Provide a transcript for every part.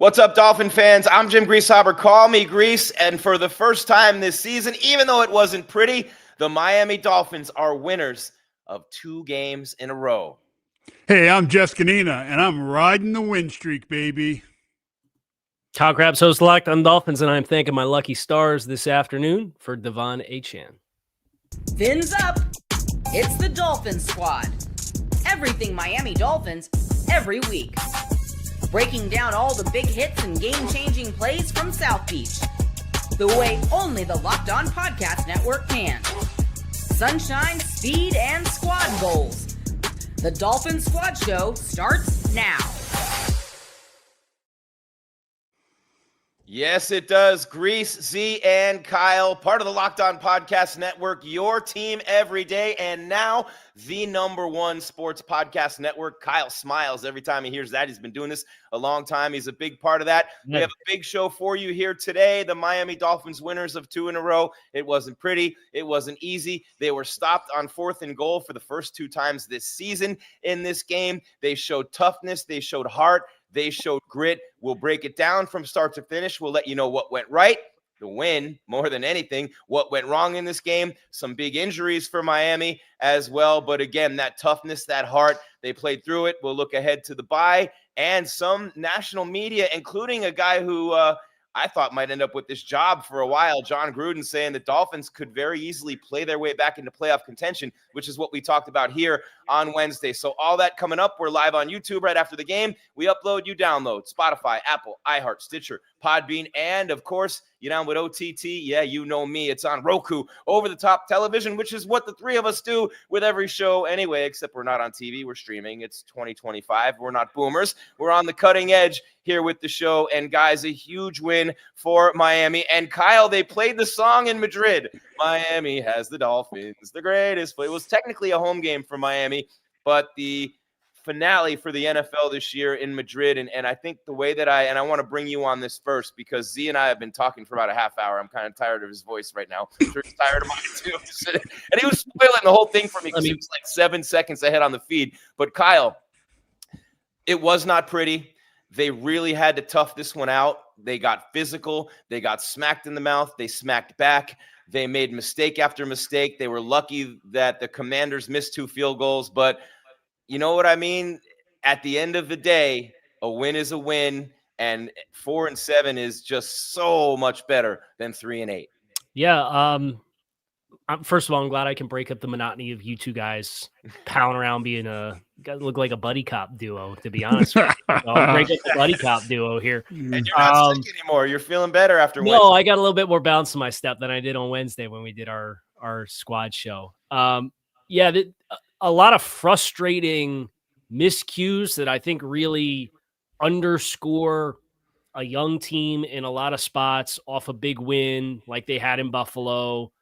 What's up, Dolphin fans? I'm Jim Greasehaber. Call me Grease. And for the first time this season, even though it wasn't pretty, the Miami Dolphins are winners of 2 games in a row. Hey, I'm Jess Canina, and I'm riding the win streak, baby. Kyle Krabs, host Locked on Dolphins, and I'm thanking my lucky stars this afternoon for Devon Achane. Fins up. It's the Dolphin Squad. Everything Miami Dolphins, every week. Breaking down all the big hits and game-changing plays from South Beach. The way only the Locked On Podcast Network can. Sunshine, speed, and squad goals. The Dolphin Squad Show starts now. Yes, it does. Grease, Z, and Kyle, part of the Locked On Podcast Network, your team every day, and now the #1 sports podcast network. Kyle smiles every time he hears that. He's been doing this a long time. He's a big part of that. We have a big show for you here today. The Miami Dolphins winners of 2 in a row. It wasn't pretty. It wasn't easy. They were stopped on 4th and goal for the first 2 times this season in this game. They showed toughness. They showed heart. They showed grit. We'll break it down from start to finish. We'll let you know what went right, the win, more than anything, what went wrong in this game, some big injuries for Miami as well. But again, that toughness, that heart, they played through it. We'll look ahead to the bye and some national media, including a guy who I thought might end up with this job for a while, John Gruden, saying the Dolphins could very easily play their way back into playoff contention, which is what we talked about here on Wednesday. So all that coming up. We're live on YouTube right after the game. We upload, you download. Spotify, Apple, iHeart, Stitcher, Podbean, and, of course, you down with OTT. Yeah, you know me. It's on Roku, over-the-top television, which is what the 3 of us do with every show anyway, except we're not on TV. We're streaming. It's 2025. We're not boomers. We're on the cutting edge here with the show. And, guys, a huge win for Miami. And, Kyle, they played the song in Madrid. Miami has the Dolphins, the greatest. It was technically a home game for Miami, but the finale for the NFL this year in Madrid. And I think the way that I want to bring you on this first, because Z and I have been talking for about a half hour. I'm kind of tired of his voice right now. I'm sure he's tired of mine too. And he was spoiling the whole thing for me because he was like 7 seconds ahead on the feed. But Kyle, it was not pretty. They really had to tough this one out. They got physical. They got smacked in the mouth. They smacked back. They made mistake after mistake. They were lucky that the Commanders missed 2 field goals. But you know what I mean? At the end of the day, a win is a win. And 4-7 is just so much better than 3-8. Yeah. First of all, I'm glad I can break up the monotony of you two guys palling around being you guys look like a buddy cop duo, to be honest with you. I'll break up the buddy cop duo here. And you're not sick anymore. You're feeling better after Wednesday. No, I got a little bit more bounce in my step than I did on Wednesday when we did our squad show. A lot of frustrating miscues that I think really underscore a young team in a lot of spots off a big win like they had in Buffalo.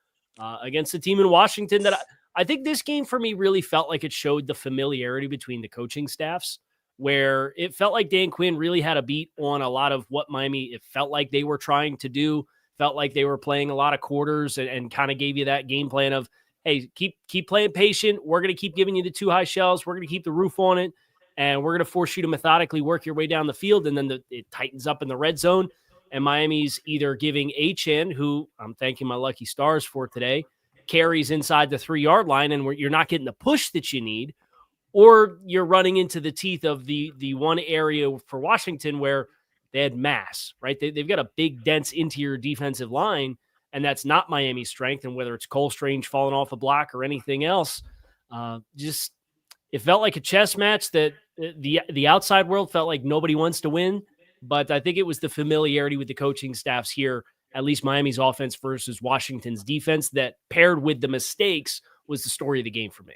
Against a team in Washington that I think this game for me really felt like it showed the familiarity between the coaching staffs, where it felt like Dan Quinn really had a beat on a lot of what Miami, it felt like they were trying to do, felt like they were playing a lot of quarters and kind of gave you that game plan of, hey, keep playing patient. We're going to keep giving you the 2 high shells. We're going to keep the roof on it, and we're going to force you to methodically work your way down the field, and then it tightens up in the red zone. And Miami's either giving Achane, who I'm thanking my lucky stars for today, carries inside the 3-yard line, and you're not getting the push that you need, or you're running into the teeth of the one area for Washington where they had mass, right? They've got a big, dense interior defensive line, and that's not Miami's strength. And whether it's Cole Strange falling off a block or anything else, it felt like a chess match that the outside world felt like nobody wants to win. But I think it was the familiarity with the coaching staffs here, at least Miami's offense versus Washington's defense, that paired with the mistakes was the story of the game for me.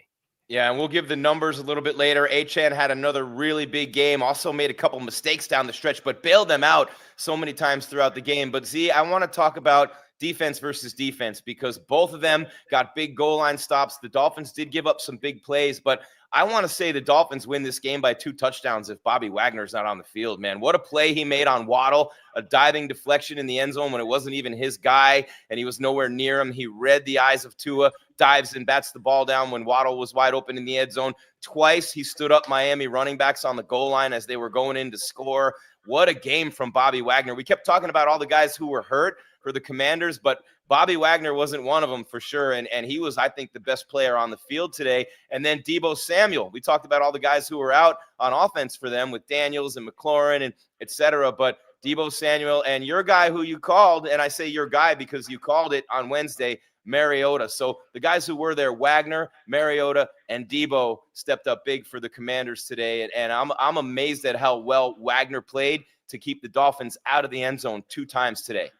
Yeah, and we'll give the numbers a little bit later. Achane had another really big game, also made a couple mistakes down the stretch, but bailed them out so many times throughout the game. But Z, I want to talk about defense versus defense because both of them got big goal line stops. The Dolphins did give up some big plays, but I want to say the Dolphins win this game by 2 touchdowns if Bobby Wagner's not on the field, man. What a play he made on Waddle, a diving deflection in the end zone when it wasn't even his guy and he was nowhere near him. He read the eyes of Tua, dives and bats the ball down when Waddle was wide open in the end zone. Twice he stood up Miami running backs on the goal line as they were going in to score. What a game from Bobby Wagner. We kept talking about all the guys who were hurt for the Commanders, but Bobby Wagner wasn't one of them for sure, and he was, I think, the best player on the field today. And then Deebo Samuel. We talked about all the guys who were out on offense for them with Daniels and McLaurin and et cetera, but Deebo Samuel and your guy who you called, and I say your guy because you called it on Wednesday, Mariota. So the guys who were there, Wagner, Mariota, and Deebo stepped up big for the Commanders today, and I'm amazed at how well Wagner played to keep the Dolphins out of the end zone 2 times today.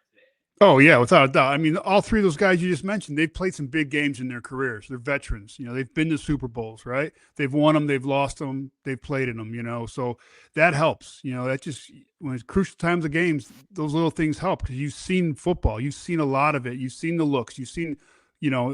Oh, yeah, without a doubt. I mean, all 3 of those guys you just mentioned, they've played some big games in their careers. They're veterans. They've been to Super Bowls, right? They've won them. They've lost them. They've played in them, So that helps. That just, when it's crucial times of games, those little things help because you've seen football. You've seen a lot of it. You've seen the looks. You've seen,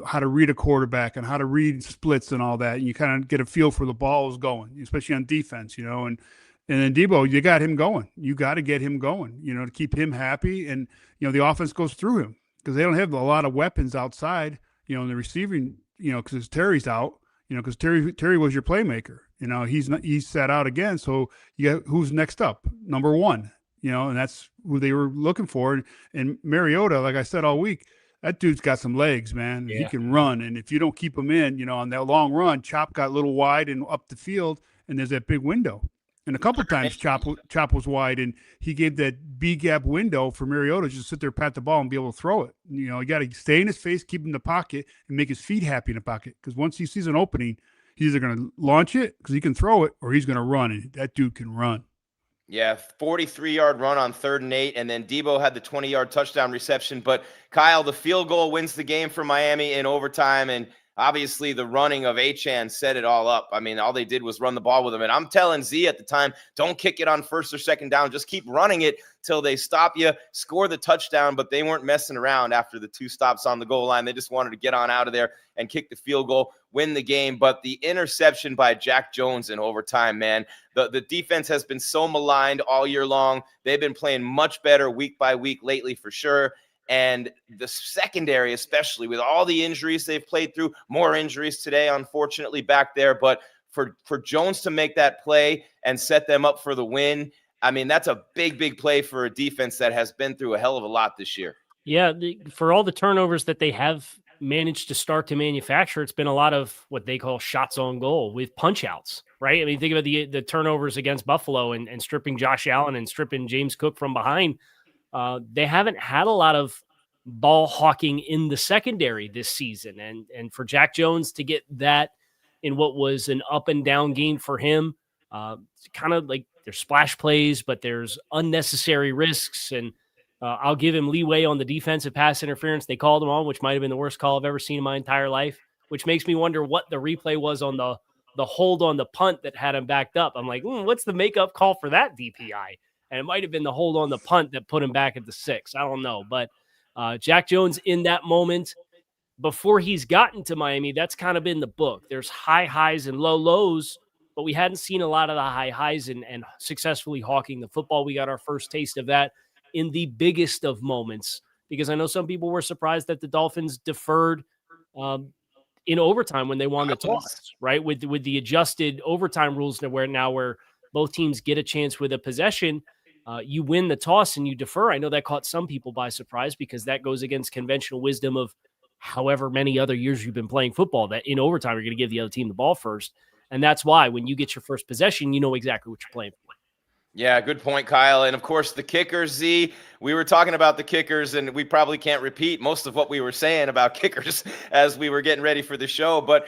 how to read a quarterback and how to read splits and all that. And you kind of get a feel for the ball is going, especially on defense, And then Deebo, you got him going. You got to get him going, to keep him happy. And, the offense goes through him because they don't have a lot of weapons outside, in the receiving, because Terry's out, because Terry was your playmaker. He's sat out again. So you got who's next up? Number 1, and that's who they were looking for. And Mariota, like I said all week, that dude's got some legs, man. Yeah. He can run. And if you don't keep him in, on that long run, Chop got a little wide and up the field, and there's that big window. And a couple of times Chop was wide, and he gave that B-gap window for Mariota just to sit there, pat the ball, and be able to throw it. You got to stay in his face, keep him in the pocket, and make his feet happy in the pocket. Because once he sees an opening, he's either going to launch it because he can throw it, or he's going to run, and that dude can run. Yeah, 43-yard run on 3rd and 8, and then Deebo had the 20-yard touchdown reception. But, Kyle, the field goal wins the game for Miami in overtime, and obviously, the running of Achane set it all up. I mean, all they did was run the ball with him. And I'm telling Z at the time, don't kick it on 1st or 2nd down. Just keep running it till they stop you, score the touchdown. But they weren't messing around after the 2 stops on the goal line. They just wanted to get on out of there and kick the field goal, win the game. But the interception by Jack Jones in overtime, man, the defense has been so maligned all year long. They've been playing much better week by week lately for sure. And the secondary, especially with all the injuries they've played through, more injuries today, unfortunately, back there. But for Jones to make that play and set them up for the win, I mean, that's a big, big play for a defense that has been through a hell of a lot this year. Yeah, for all the turnovers that they have managed to start to manufacture, it's been a lot of what they call shots on goal with punch outs, right? I mean, think about the turnovers against Buffalo and stripping Josh Allen and stripping James Cook from behind. They haven't had a lot of ball hawking in the secondary this season. And for Jack Jones to get that in what was an up and down game for him, kind of like there's splash plays, but there's unnecessary risks. And I'll give him leeway on the defensive pass interference they called him on, which might've been the worst call I've ever seen in my entire life, which makes me wonder what the replay was on the hold on the punt that had him backed up. I'm like, what's the makeup call for that DPI? And it might have been the hold on the punt that put him back at the 6. I don't know. But Jack Jones in that moment, before he's gotten to Miami, that's kind of been the book. There's high highs and low lows, but we hadn't seen a lot of the high highs and successfully hawking the football. We got our first taste of that in the biggest of moments, because I know some people were surprised that the Dolphins deferred in overtime when they won the toss, right? With the adjusted overtime rules where both teams get a chance with a possession. You win the toss and you defer. I know that caught some people by surprise because that goes against conventional wisdom of however many other years you've been playing football, that in overtime, you're going to give the other team the ball first. And that's why when you get your first possession, you know exactly what you're playing for. Yeah, good point, Kyle. And of course, the kickers, Z, we were talking about the kickers, and we probably can't repeat most of what we were saying about kickers as we were getting ready for the show. But,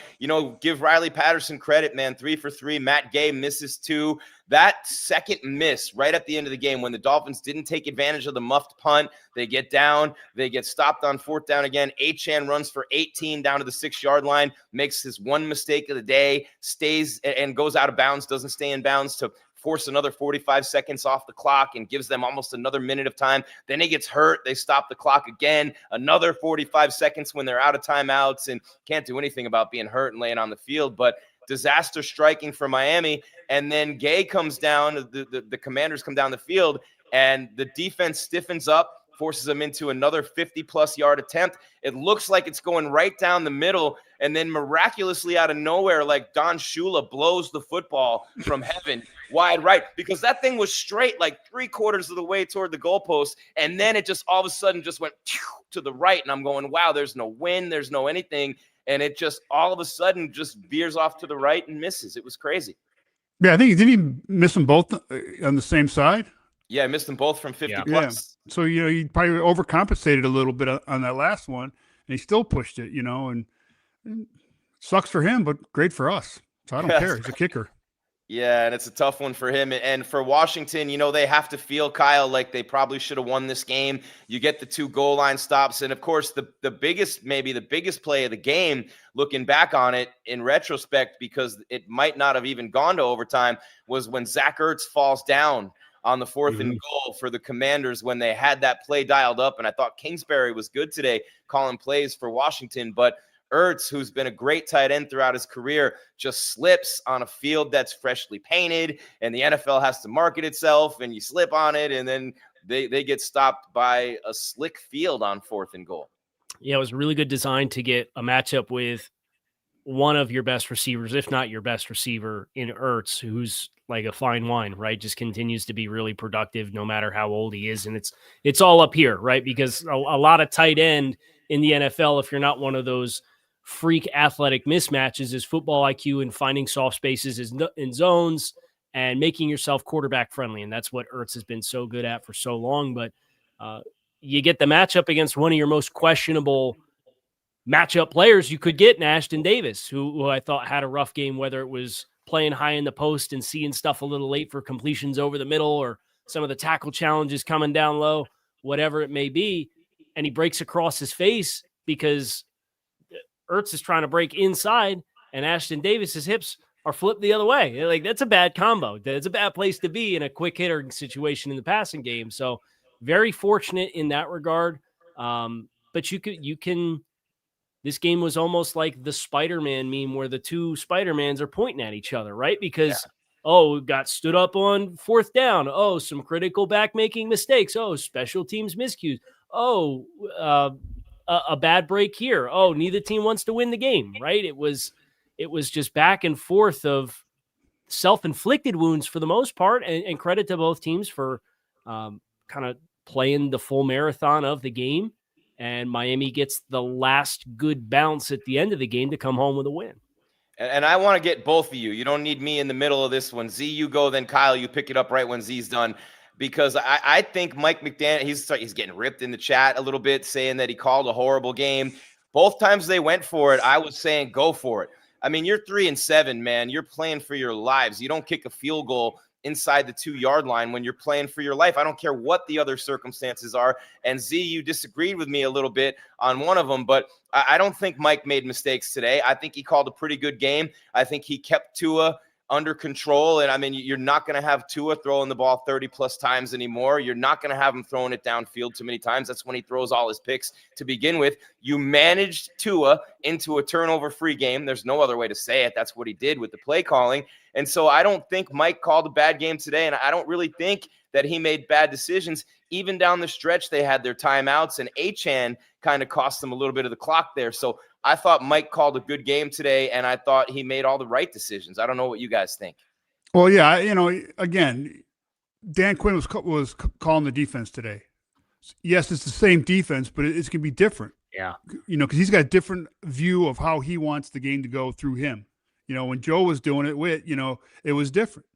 give Riley Patterson credit, man. 3 for 3. Matt Gay misses 2. That second miss right at the end of the game when the Dolphins didn't take advantage of the muffed punt, they get down, they get stopped on 4th down again. Achane runs for 18 down to the 6-yard line, makes his one mistake of the day, stays and goes out of bounds, doesn't stay in bounds to force another 45 seconds off the clock and gives them almost another minute of time. Then he gets hurt. They stop the clock again, another 45 seconds when they're out of timeouts and can't do anything about being hurt and laying on the field. But disaster striking for Miami. And then Gay comes down, the Commanders come down the field, and the defense stiffens up. forces them into another 50-plus yard attempt. It looks like it's going right down the middle, and then miraculously out of nowhere, like Don Shula blows the football from heaven wide right, because that thing was straight like 3/4 of the way toward the goalpost, and then it just all of a sudden just went to the right, and I'm going, wow, there's no wind, there's no anything, and it just all of a sudden just veers off to the right and misses. It was crazy. Yeah, I think didn't he miss them both on the same side? Yeah, I missed them both from 50 plus. Yeah. So, he probably overcompensated a little bit on that last one, and he still pushed it, and sucks for him, but great for us. So I don't care. He's a kicker. Yeah, and it's a tough one for him. And for Washington, they have to feel, Kyle, like they probably should have won this game. You get the 2 goal line stops. And, of course, the biggest play of the game, looking back on it in retrospect, because it might not have even gone to overtime, was when Zach Ertz falls down on the 4th and goal for the Commanders when they had that play dialed up. And I thought Kingsbury was good today calling plays for Washington. But Ertz, who's been a great tight end throughout his career, just slips on a field that's freshly painted, and the NFL has to market itself, and you slip on it, and then they get stopped by a slick field on 4th and goal. Yeah, it was really good design to get a matchup with one of your best receivers, if not your best receiver, in Ertz, who's like a fine wine, right? Just continues to be really productive no matter how old he is. And it's all up here, right? Because a lot of tight end in the NFL, if you're not one of those freak athletic mismatches, is football IQ and finding soft spaces in zones and making yourself quarterback friendly. And that's what Ertz has been so good at for so long. But you get the matchup against one of your most questionable matchup players you could get in Ashton Davis, who I thought had a rough game, whether it was playing high in the post and seeing stuff a little late for completions over the middle, or some of the tackle challenges coming down low, whatever it may be. And he breaks across his face because Ertz is trying to break inside and Ashton Davis's hips are flipped the other way. Like, that's a bad combo. That's a bad place to be in a quick hitter situation in the passing game. So very fortunate in that regard. But you can, this game was almost like the Spider-Man meme where the 2 Spider-Mans are pointing at each other, right? Because, got stood up on 4th down. Oh, some critical back making mistakes. Oh, special teams miscues. Oh, a bad break here. Oh, neither team wants to win the game, right? It was just back and forth of self-inflicted wounds for the most part, and credit to both teams for kind of playing the full marathon of the game. And Miami gets the last good bounce at the end of the game to come home with a win. And I want to get both of you. You don't need me in the middle of this one. Z, you go, then Kyle, you pick it up right when Z's done. Because I think Mike McDaniel, he's getting ripped in the chat a little bit, saying that he called a horrible game. Both times they went for it, I was saying go for it. I mean, you're 3-7, man. You're playing for your lives. You don't kick a field goal inside the 2-yard line when you're playing for your life. I don't care what the other circumstances are. And Z, you disagreed with me a little bit on one of them, but I don't think Mike made mistakes today. I think he called a pretty good game. I think he kept Tua under control. And I mean, you're not going to have Tua throwing the ball 30 plus times anymore. You're not going to have him throwing it downfield too many times. That's when he throws all his picks to begin with. You managed Tua into a turnover free game. There's no other way to say it. That's what he did with the play calling. And so I don't think Mike called a bad game today. And I don't really think that he made bad decisions. Even down the stretch, they had their timeouts, and Achane kind of cost them a little bit of the clock there. So I thought Mike called a good game today, and I thought he made all the right decisions. I don't know what you guys think. Well, yeah, again, Dan Quinn was calling the defense today. Yes, it's the same defense, but it's going to be different. Yeah. Because he's got a different view of how he wants the game to go through him. When Joe was doing it with, it was different.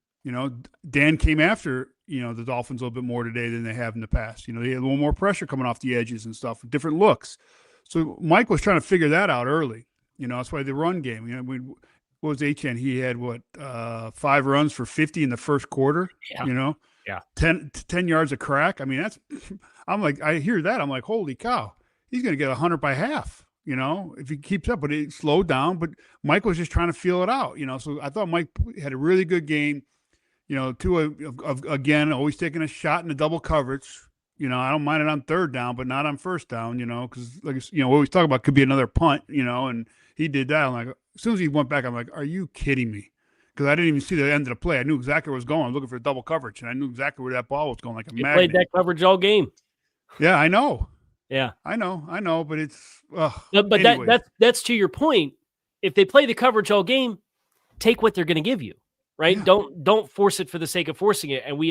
Dan came after, the Dolphins a little bit more today than they have in the past. They had a little more pressure coming off the edges and stuff, different looks. So Mike was trying to figure that out early. That's why the run game, what was Achane? He had 5 runs for 50 in the first quarter, Yeah. 10 yards of crack. I mean, I'm like, I hear that. I'm like, holy cow, he's going to get 100 by half, if he keeps up, but it slowed down. But Mike was just trying to feel it out, so I thought Mike had a really good game, Tua, again, always taking a shot in the double coverage. I don't mind it on 3rd down, but not on 1st down, because we always talk about could be another punt, and he did that. I'm like, as soon as he went back, I'm like, are you kidding me? Because I didn't even see the end of the play. I knew exactly where it was going. I was looking for double coverage, and I knew exactly where that ball was going, like a magnet. Played that coverage all game. Yeah, I know. Yeah. I know, but it's But anyways. that's to your point. If they play the coverage all game, take what they're going to give you, right? Yeah. Don't force it for the sake of forcing it. And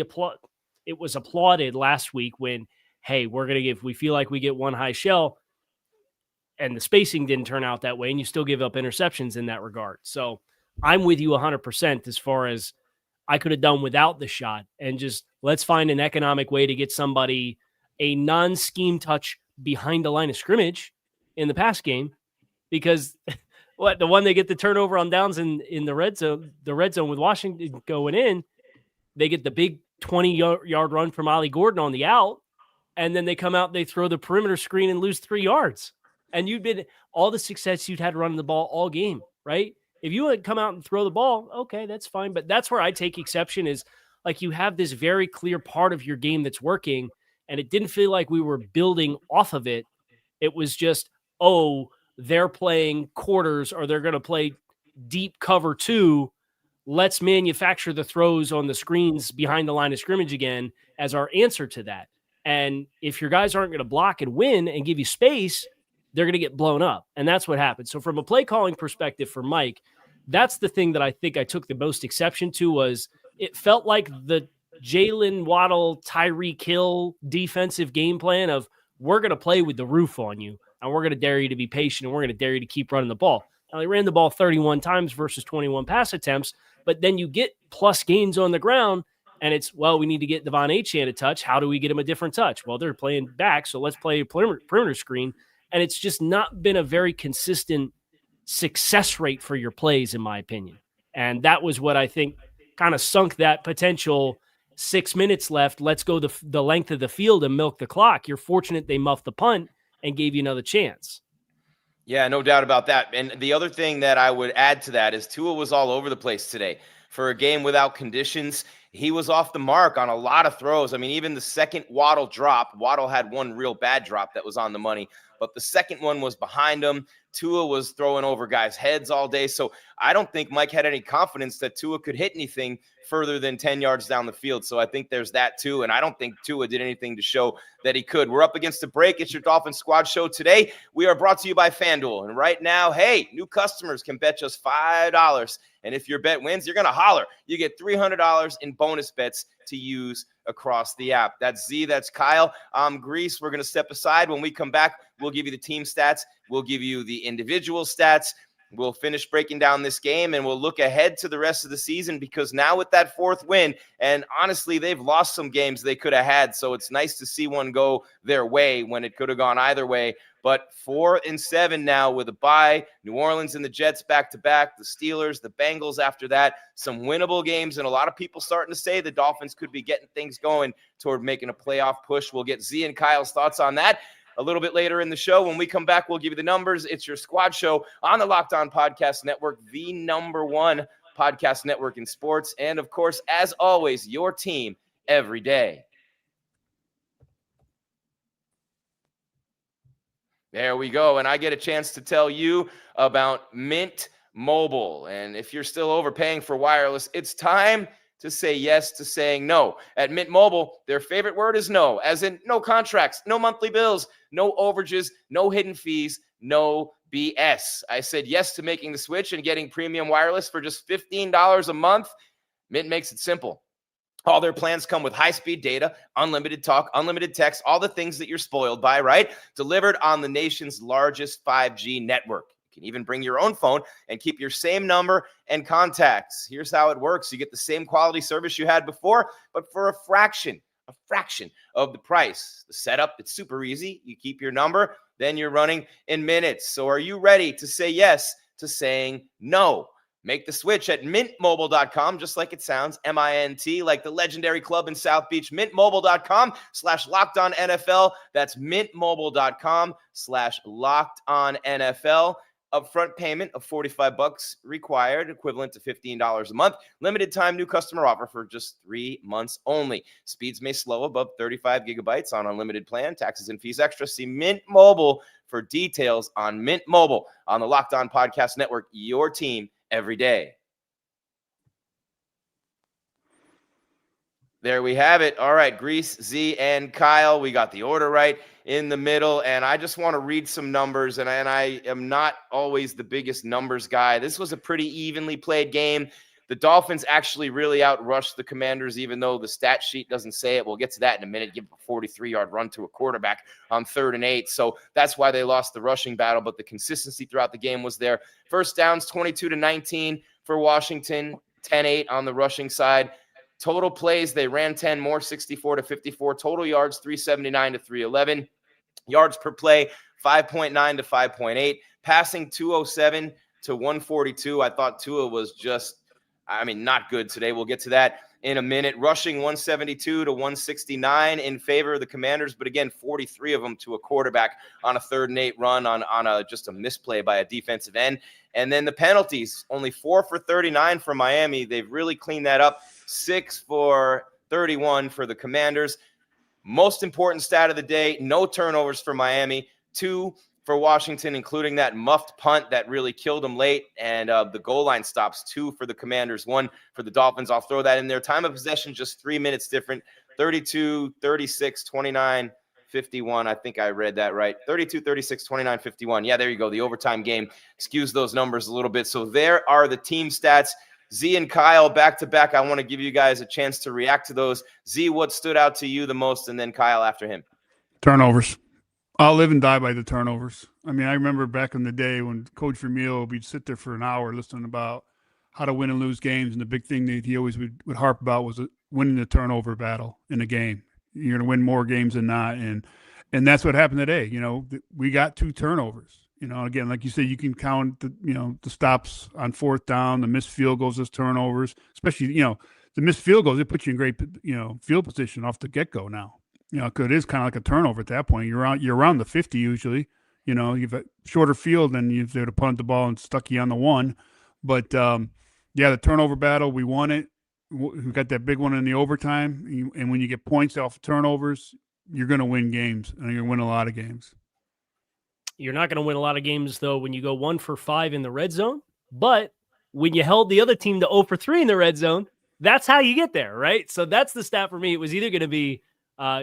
it was applauded last week when, hey, we feel like we get one high shell, and the spacing didn't turn out that way, and you still give up interceptions in that regard. So I'm with you 100% as far as I could have done without the shot, and just let's find an economic way to get somebody a non-scheme touch behind the line of scrimmage in the pass game, because the one they get the turnover on downs in the red zone with Washington going in, they get the big 20-yard run from Ollie Gordon on the out, and then they come out, they throw the perimeter screen and lose 3 yards. And you've been all the success you'd had running the ball all game, right? If you would come out and throw the ball, okay, that's fine. But that's where I take exception is, like, you have this very clear part of your game that's working, and it didn't feel like we were building off of it. It was just, oh, they're playing quarters or they're going to play deep cover 2. Let's manufacture the throws on the screens behind the line of scrimmage again as our answer to that. And if your guys aren't going to block and win and give you space, they're going to get blown up. And that's what happened. So from a play calling perspective for Mike, that's the thing that I think I took the most exception to. Was it felt like the Jalen Waddle, Tyreek Hill defensive game plan of, we're going to play with the roof on you, and we're going to dare you to be patient, and we're going to dare you to keep running the ball. Now, they ran the ball 31 times versus 21 pass attempts, but then you get plus gains on the ground, and it's, well, we need to get Devon Achane a touch. How do we get him a different touch? Well, they're playing back, so let's play a perimeter screen. And it's just not been a very consistent success rate for your plays, in my opinion. And that was what I think kind of sunk that potential 6 minutes left. Let's go the length of the field and milk the clock. You're fortunate they muffed the punt and gave you another chance. Yeah, no doubt about that. And the other thing that I would add to that is Tua was all over the place today. For a game without conditions, he was off the mark on a lot of throws. I mean, even the second Waddle drop, Waddle had one real bad drop that was on the money, but the second one was behind him. Tua was throwing over guys' heads all day. So I don't think Mike had any confidence that Tua could hit anything further than 10 yards down the field. So I think there's that too. And I don't think Tua did anything to show that he could. We're up against the break. It's your Dolphins Squad show today. We are brought to you by FanDuel. And right now, hey, new customers can bet just $5. And if your bet wins, you're going to holler. You get $300 in bonus bets to use across the app. That's Z, that's Kyle. I'm Grease. We're going to step aside. When we come back, we'll give you the team stats. We'll give you the individual stats. We'll finish breaking down this game, and we'll look ahead to the rest of the season, because now with that 4th win, and honestly, they've lost some games they could have had, so it's nice to see one go their way when it could have gone either way. But 4-7 now with a bye. New Orleans and the Jets back-to-back, the Steelers, the Bengals after that, some winnable games, and a lot of people starting to say the Dolphins could be getting things going toward making a playoff push. We'll get Z and Kyle's thoughts on that a little bit later in the show. When we come back, we'll give you the numbers. It's your Squad Show on the Locked On Podcast Network, the #1 podcast network in sports. And, of course, as always, your team every day. There we go. And I get a chance to tell you about Mint Mobile. And if you're still overpaying for wireless, it's time to say yes to saying no. At Mint Mobile, their favorite word is no, as in no contracts, no monthly bills, no overages, no hidden fees, no BS. I said yes to making the switch and getting premium wireless for just $15 a month. Mint makes it simple. All their plans come with high-speed data, unlimited talk, unlimited text, all the things that you're spoiled by, right? Delivered on the nation's largest 5G network. You can even bring your own phone and keep your same number and contacts. Here's how it works. You get the same quality service you had before, but for a fraction of the price. The setup, it's super easy. You keep your number, then you're running in minutes. So are you ready to say yes to saying no? Make the switch at mintmobile.com, just like it sounds, M-I-N-T, like the legendary club in South Beach, mintmobile.com/LockedOnNFL. That's mintmobile.com/LockedOnNFL. Upfront payment of $45 required, equivalent to $15 a month. Limited time new customer offer for just 3 months only. Speeds may slow above 35 gigabytes on unlimited plan. Taxes and fees extra. See Mint Mobile for details on Mint Mobile on the Locked On Podcast Network, your team every day. There we have it. All right, Grease, Z, and Kyle. We got the order right in the middle, and I just want to read some numbers, and I am not always the biggest numbers guy. This was a pretty evenly played game. The Dolphins actually really outrushed the Commanders, even though the stat sheet doesn't say it. We'll get to that in a minute. Give a 43-yard run to a quarterback on 3rd and 8. So that's why they lost the rushing battle, but the consistency throughout the game was there. First downs, 22-19 for Washington, 10-8 on the rushing side. Total plays, they ran 10 more, 64-54. Total yards, 379-311. Yards per play, 5.9 to 5.8. Passing, 207 to 142. I thought Tua was just, not good today. We'll get to that in a minute. Rushing, 172 to 169 in favor of the Commanders, but again, 43 of them to a quarterback on a 3rd and 8 run on just a misplay by a defensive end. And then the penalties, only 4 for 39 for Miami. They've really cleaned that up. 6 for 31 for the Commanders. Most important stat of the day, no turnovers for Miami. 2 for Washington, including that muffed punt that really killed them late. And the goal line stops, 2 for the Commanders, 1 for the Dolphins. I'll throw that in there. Time of possession, just 3 minutes different. 32, 36, 29, 51. I think I read that right. 32, 36, 29, 51. Yeah, there you go. The overtime game skews those numbers a little bit. So there are the team stats. Z and Kyle back to back. I want to give you guys a chance to react to those. Z, what stood out to you the most? And then Kyle after him. Turnovers. I'll live and die by the turnovers. I remember back in the day when Coach Vermeil, we'd sit there for an hour listening about how to win and lose games. And the big thing that he always would harp about was winning the turnover battle in a game. You're going to win more games than not. And that's what happened today. We got 2 turnovers. Again, like you said, you can count the stops on 4th down, the missed field goals as turnovers, especially, the missed field goals, it puts you in great, field position off the get-go now. Because it is kind of like a turnover at that point. You're around the 50 usually. You've a shorter field than if they would have punted the ball and stuck you on the 1. But, the turnover battle, we won it. We got that big one in the overtime. And when you get points off of turnovers, you're going to win games, and you're going to win a lot of games. You're not going to win a lot of games, though, when you go 1 for 5 in the red zone. But when you held the other team to 0 for 3 in the red zone, that's how you get there, right? So that's the stat for me. It was either going to be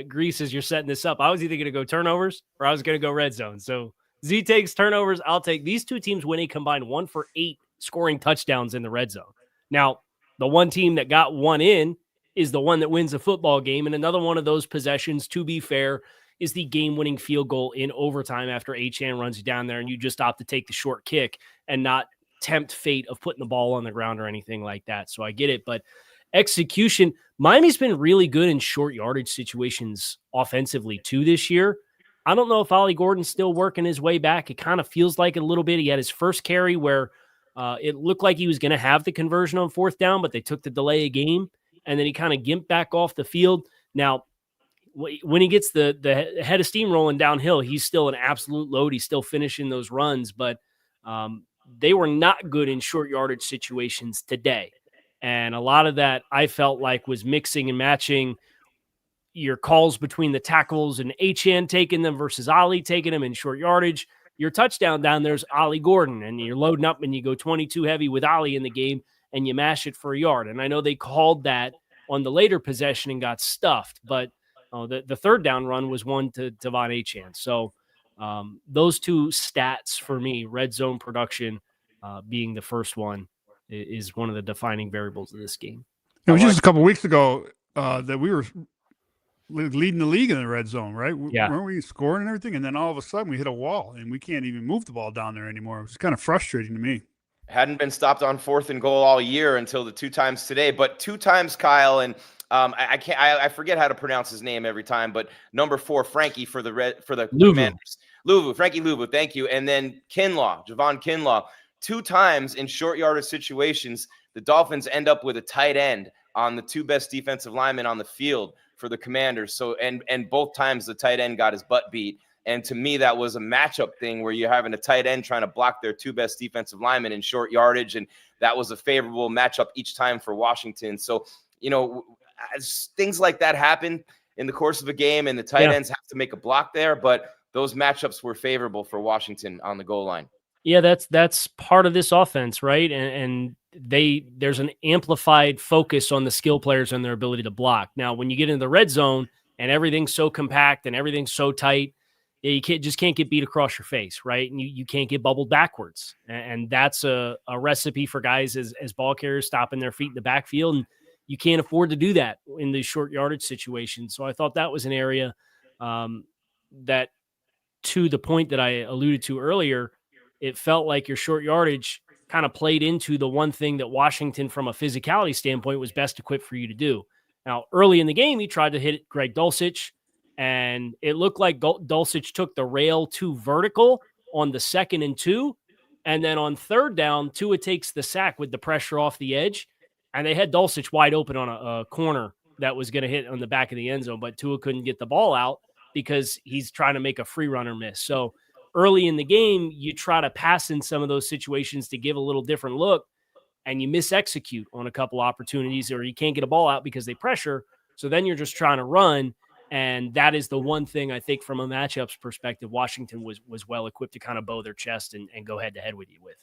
Grease as you're setting this up. I was either going to go turnovers or I was going to go red zone. So Z takes turnovers. I'll take these 2 teams winning combined 1 for 8 scoring touchdowns in the red zone. Now, the one team that got 1 in is the one that wins a football game. And another one of those possessions, to be fair, is the game-winning field goal in overtime after Achane runs you down there and you just opt to take the short kick and not tempt fate of putting the ball on the ground or anything like that. So I get it, but execution, Miami's been really good in short yardage situations offensively too this year. I don't know if Ollie Gordon's still working his way back. It kind of feels like it a little bit. He had his first carry where it looked like he was going to have the conversion on 4th down, but they took the delay of game, and then he kind of gimped back off the field. Now, when he gets the head of steam rolling downhill, he's still an absolute load. He's still finishing those runs, but they were not good in short yardage situations today. And a lot of that I felt like was mixing and matching your calls between the tackles and Achane taking them versus Ollie taking them in short yardage. Your touchdown down there's Ollie Gordon, and you're loading up and you go 22 heavy with Ollie in the game and you mash it for a yard. And I know they called that on the later possession and got stuffed, but the 3rd down run was one to Devon Achane. So those 2 stats for me, red zone production being the first one, is one of the defining variables of this game. It was just a couple of weeks ago that we were leading the league in the red zone, right? Yeah. Weren't we scoring and everything? And then all of a sudden we hit a wall and we can't even move the ball down there anymore. It was kind of frustrating to me. Hadn't been stopped on 4th and goal all year until the 2 times today, but 2 times Kyle, and I forget how to pronounce his name every time, but number 4, Frankie for the Commanders. Frankie Louvu, thank you. And then Javon Kinlaw, 2 times in short yardage situations, the Dolphins end up with a tight end on the 2 best defensive linemen on the field for the Commanders. So, and both times the tight end got his butt beat. And to me, that was a matchup thing where you're having a tight end trying to block their 2 best defensive linemen in short yardage. And that was a favorable matchup each time for Washington. So, things like that happen in the course of a game, and the tight ends have to make a block there. But those matchups were favorable for Washington on the goal line. Yeah, that's part of this offense, right? And there's an amplified focus on the skill players and their ability to block. Now, when you get into the red zone and everything's so compact and everything's so tight, you can't get beat across your face, right? And you can't get bubbled backwards. And that's a recipe for guys as ball carriers stopping their feet in the backfield. And you can't afford to do that in these short yardage situations. So I thought that was an area that, to the point that I alluded to earlier, it felt like your short yardage kind of played into the one thing that Washington, from a physicality standpoint, was best equipped for you to do. Now, early in the game, he tried to hit Greg Dulcich, and it looked like Dulcich took the rail too vertical on the 2nd and 2. And then on 3rd down, Tua takes the sack with the pressure off the edge, and they had Dulcich wide open on a corner that was going to hit on the back of the end zone, but Tua couldn't get the ball out because he's trying to make a free runner miss. So early in the game, you try to pass in some of those situations to give a little different look, and you miss-execute on a couple opportunities, or you can't get a ball out because they pressure. So then you're just trying to run, and that is the one thing I think from a matchups perspective, Washington was well equipped to kind of bow their chest and go head-to-head with you with.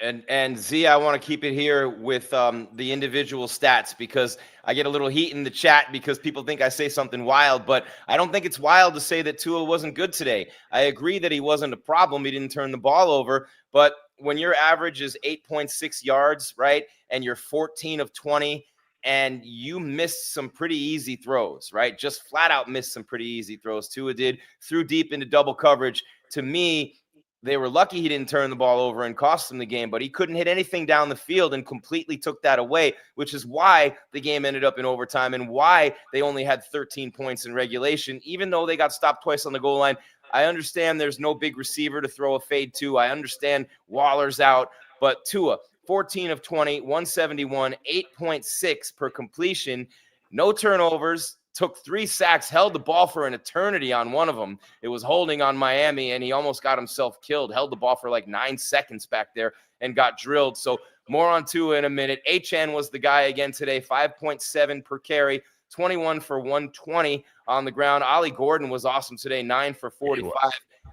And Z, I want to keep it here with the individual stats, because I get a little heat in the chat because people think I say something wild, but I don't think it's wild to say that Tua wasn't good today. I agree that he wasn't a problem. He didn't turn the ball over, but when your average is 8.6 yards, right, and you're 14 of 20, and you missed some pretty easy throws, right, just flat out missed some pretty easy throws. Tua did, threw deep into double coverage. To me, they were lucky he didn't turn the ball over and cost them the game, but he couldn't hit anything down the field and completely took that away, which is why the game ended up in overtime and why they only had 13 points in regulation, even though they got stopped twice on the goal line. I understand there's no big receiver to throw a fade to. I understand Waller's out, but Tua, 14 of 20, 171, 8.6 per completion, no turnovers, took 3 sacks, held the ball for an eternity on one of them. It was holding on Miami, and he almost got himself killed. Held the ball for like 9 seconds back there and got drilled. So more on Tua in a minute. Achane was the guy again today, 5.7 per carry, 21 for 120 on the ground. Ollie Gordon was awesome today, 9 for 45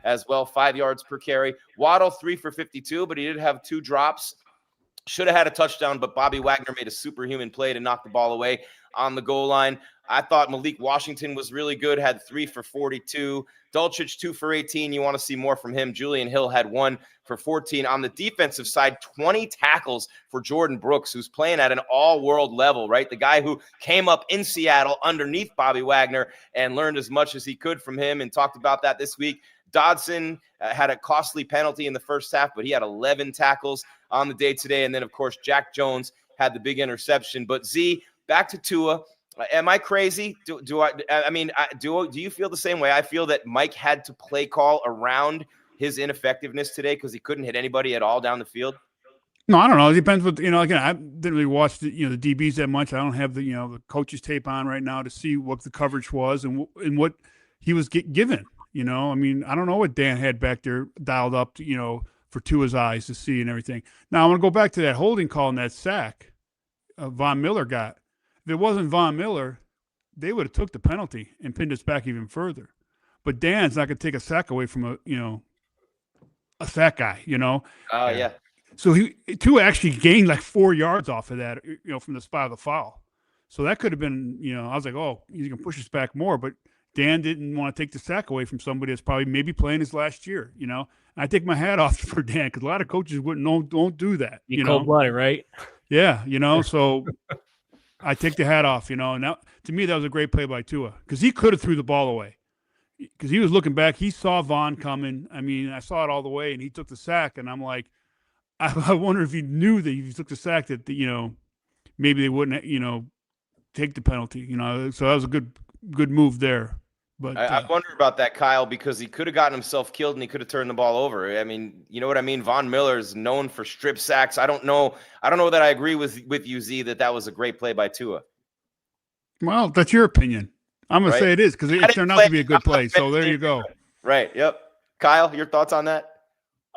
as well, 5 yards per carry. Waddle, 3 for 52, but he did have 2 drops. Should have had a touchdown, but Bobby Wagner made a superhuman play to knock the ball away on the goal line. I thought Malik Washington was really good, had 3 for 42. Dulcich, 2 for 18. You want to see more from him. Julian Hill had 1 for 14. On the defensive side, 20 tackles for Jordan Brooks, who's playing at an all-world level, right? The guy who came up in Seattle underneath Bobby Wagner and learned as much as he could from him, and talked about that this week. Dodson had a costly penalty in the first half, but he had 11 tackles on the day today. And then, of course, Jack Jones had the big interception. But Z, back to Tua. Am I crazy? Do you feel the same way? I feel that Mike had to play call around his ineffectiveness today because he couldn't hit anybody at all down the field. No, I don't know. It depends what, again, I didn't really watch the DBs that much. I don't have the coach's tape on right now to see what the coverage was and what he was given. I don't know what Dan had back there dialed up, for Tua's eyes to see and everything. Now, I want to go back to that holding call and that sack Von Miller got. If it wasn't Von Miller, they would have took the penalty and pinned us back even further. But Dan's not going to take a sack away from a sack guy, Oh, yeah. So Tua actually gained like 4 yards off of that, from the spot of the foul. So that could have been, I was like, oh, he's going to push us back more. But Dan didn't want to take the sack away from somebody that's probably maybe playing his last year, And I take my hat off for Dan because a lot of coaches don't do that. You cold-blooded, right? Yeah, so I take the hat off, and now, to me, that was a great play by Tua because he could have threw the ball away because he was looking back. He saw Vaughn coming. I mean, I saw it all the way, and he took the sack, and I'm like, I wonder if he knew that if he took the sack that, maybe they wouldn't, take the penalty, So that was a good move there. But I wonder about that, Kyle, because he could have gotten himself killed and he could have turned the ball over. I mean, you know what I mean? Von Miller is known for strip sacks. I don't know that I agree with you, Z, that was a great play by Tua. Well, that's your opinion. I'm going to say it is because it turned out to be a good play. So there you go. Right. Yep. Kyle, your thoughts on that?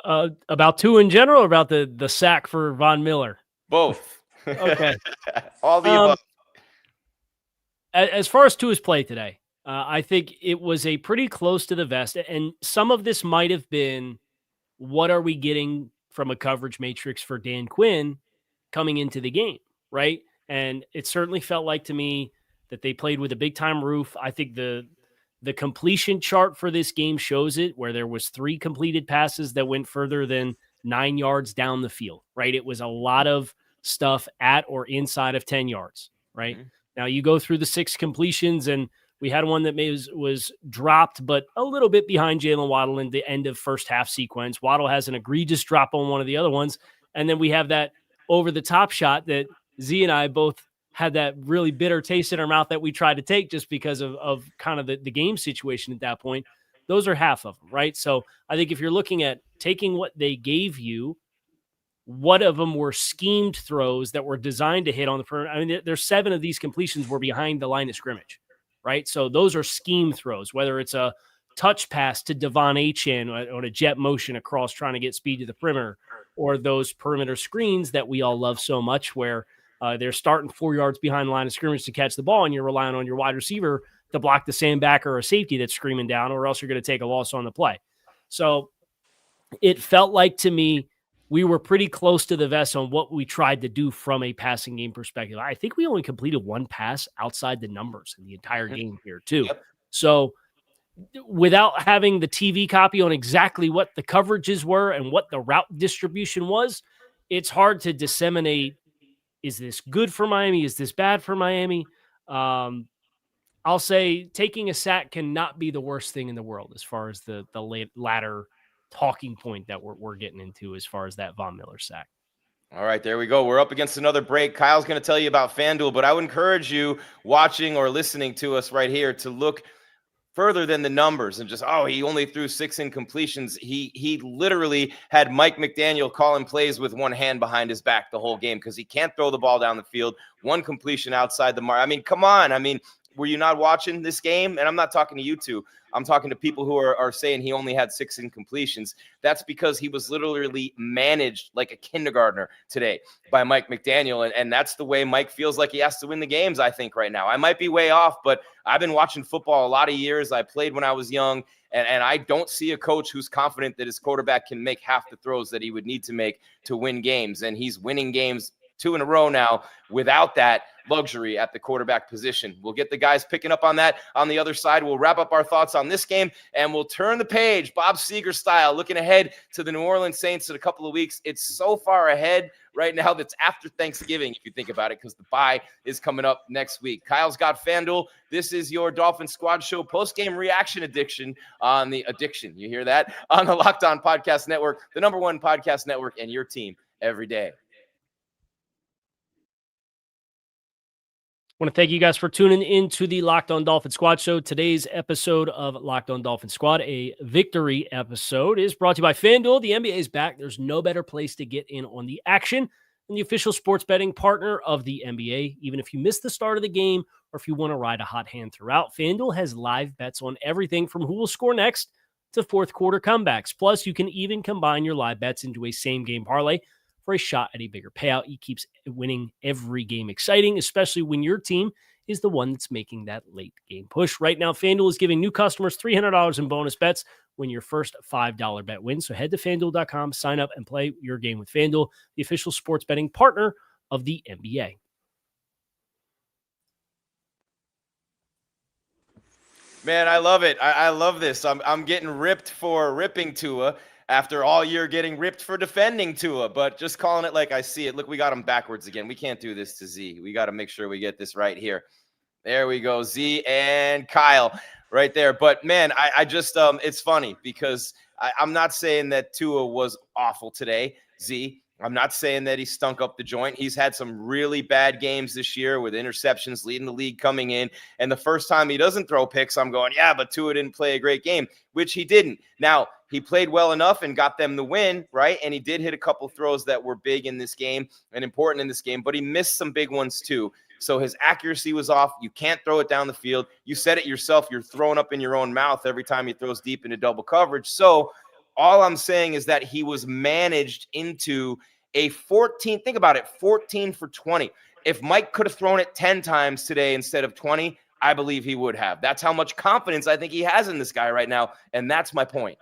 About Tua in general or about the sack for Von Miller? Both. Okay. All the above. As far as Tua's play today, I think it was a pretty close to the vest. And some of this might have been, what are we getting from a coverage matrix for Dan Quinn? coming into the game, right? And it certainly felt like to me that they played with a big-time roof. I think the completion chart for this game shows it, where there was 3 completed passes that went further than 9 yards down the field, right? It was a lot of stuff at or inside of 10 yards, right? Mm-hmm. Now you go through the 6 completions, and we had one that was dropped, but a little bit behind Jalen Waddle in the end of first half sequence. Waddle has an egregious drop on one of the other ones. And then we have that over-the-top shot that Z and I both had that really bitter taste in our mouth that we tried to take just because of kind of the game situation at that point. Those are half of them, right? So I think if you're looking at taking what they gave you, what of them were schemed throws that were designed to hit on the perimeter? I mean, there's 7 of these completions were behind the line of scrimmage, right? So those are scheme throws, whether it's a touch pass to Devon Achane on a jet motion across trying to get speed to the perimeter, or those perimeter screens that we all love so much where they're starting 4 yards behind the line of scrimmage to catch the ball, and you're relying on your wide receiver to block the sandbacker or a safety that's screaming down, or else you're going to take a loss on the play. So it felt like to me we were pretty close to the vest on what we tried to do from a passing game perspective. I think we only completed 1 pass outside the numbers in the entire game here too. Yep. So without having the TV copy on exactly what the coverages were and what the route distribution was, it's hard to disseminate. Is this good for Miami? Is this bad for Miami? I'll say taking a sack cannot be the worst thing in the world as far as the latter talking point that we're getting into as far as that Von Miller sack. All right, there we go. We're up against another break. Kyle's going to tell you about FanDuel, but I would encourage you watching or listening to us right here to look further than the numbers and just, he only threw 6 incompletions. He literally had Mike McDaniel calling plays with one hand behind his back the whole game because he can't throw the ball down the field. 1 completion outside the mark. I mean, come on. I mean, were you not watching this game? And I'm not talking to you two. I'm talking to people who are saying he only had 6 incompletions. That's because he was literally managed like a kindergartner today by Mike McDaniel. And that's the way Mike feels like he has to win the games, I think, right now. I might be way off, but I've been watching football a lot of years. I played when I was young, and I don't see a coach who's confident that his quarterback can make half the throws that he would need to make to win games. And he's winning games 2 in a row now without that luxury at the quarterback position. We'll get the guys picking up on that on the other side. We'll wrap up our thoughts on this game, and we'll turn the page, Bob Seger style, looking ahead to the New Orleans Saints in a couple of weeks. It's so far ahead right now that's after Thanksgiving, if you think about it, because the bye is coming up next week. Kyle's got FanDuel. This is your Dolphins Squad Show post-game reaction addiction on the addiction. You hear that? On the Locked On Podcast Network, the #1 podcast network, and your team every day. I want to thank you guys for tuning into the Locked On Dolphins Squad Show. Today's episode of Locked On Dolphins Squad, a victory episode, is brought to you by FanDuel. The NBA is back. There's no better place to get in on the action than the official sports betting partner of the NBA. Even if you miss the start of the game or if you want to ride a hot hand throughout, FanDuel has live bets on everything from who will score next to fourth quarter comebacks. Plus, you can even combine your live bets into a same-game parlay for a shot at a bigger payout. He keeps winning every game exciting, especially when your team is the one that's making that late game push. Right now, FanDuel is giving new customers $300 in bonus bets when your first $5 bet wins. So head to FanDuel.com, sign up, and play your game with FanDuel, the official sports betting partner of the NBA. Man, I love it. I love this. I'm getting ripped for ripping Tua after all year getting ripped for defending Tua, but just calling it like I see it. Look, we got him backwards again. We can't do this to Z. We got to make sure we get this right here. There we go. Z and Kyle right there. But man, I just, it's funny because I'm not saying that Tua was awful today, Z. I'm not saying that he stunk up the joint. He's had some really bad games this year with interceptions, leading the league coming in. And the first time he doesn't throw picks, I'm going, yeah, but Tua didn't play a great game, which he didn't. Now, he played well enough and got them the win, right? And he did hit a couple throws that were big in this game and important in this game, but he missed some big ones too. So his accuracy was off. You can't throw it down the field. You said it yourself. You're throwing up in your own mouth every time he throws deep into double coverage. So all I'm saying is that he was managed into a 14. Think about it, 14 for 20. If Mike could have thrown it 10 times today instead of 20, I believe he would have. That's how much confidence I think he has in this guy right now, and that's my point.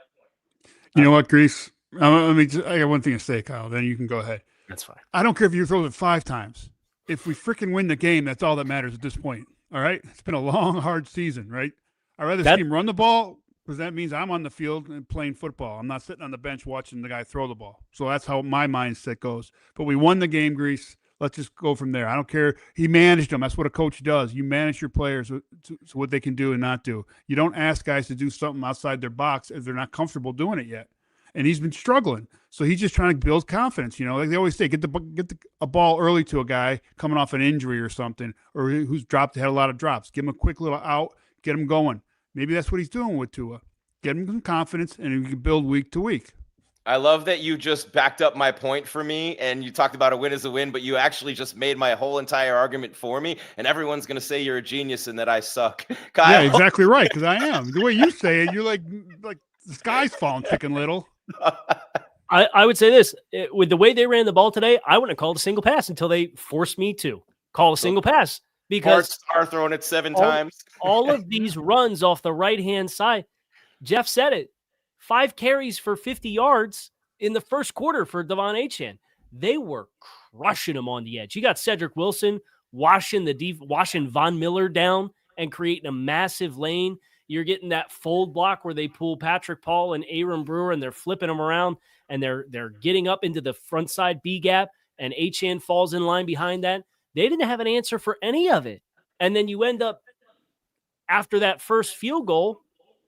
You know what, Grease? I got one thing to say, Kyle. Then you can go ahead. That's fine. I don't care if you throw it 5 times. If we freaking win the game, that's all that matters at this point. All right? It's been a long, hard season, right? I'd rather see him run the ball because that means I'm on the field and playing football. I'm not sitting on the bench watching the guy throw the ball. So that's how my mindset goes. But we won the game, Grease. Let's just go from there. I don't care. He managed them. That's what a coach does. You manage your players to what they can do and not do. You don't ask guys to do something outside their box if they're not comfortable doing it yet. And he's been struggling. So he's just trying to build confidence. Like they always say, get a ball early to a guy coming off an injury or something, or who's had a lot of drops. Give him a quick little out, get him going. Maybe that's what he's doing with Tua. Get him some confidence, and he can build week to week. I love that you just backed up my point for me, and you talked about a win is a win, but you actually just made my whole entire argument for me, and everyone's going to say you're a genius and that I suck. Kyle? Yeah, exactly right, because I am. The way you say it, you're like the sky's falling, Chicken Little. I would say this. With the way they ran the ball today, I wouldn't have called a single pass until they forced me to call a single pass. Because are throwing it 7 times. All of these runs off the right-hand side, Jeff said it, 5 carries for 50 yards in the first quarter for Devon Achane. They were crushing him on the edge. You got Cedric Wilson washing Von Miller down and creating a massive lane. You're getting that fold block where they pull Patrick Paul and Aaron Brewer, and they're flipping them around, and they're getting up into the front side B gap, and Achane falls in line behind that. They didn't have an answer for any of it. And then you end up, after that first field goal,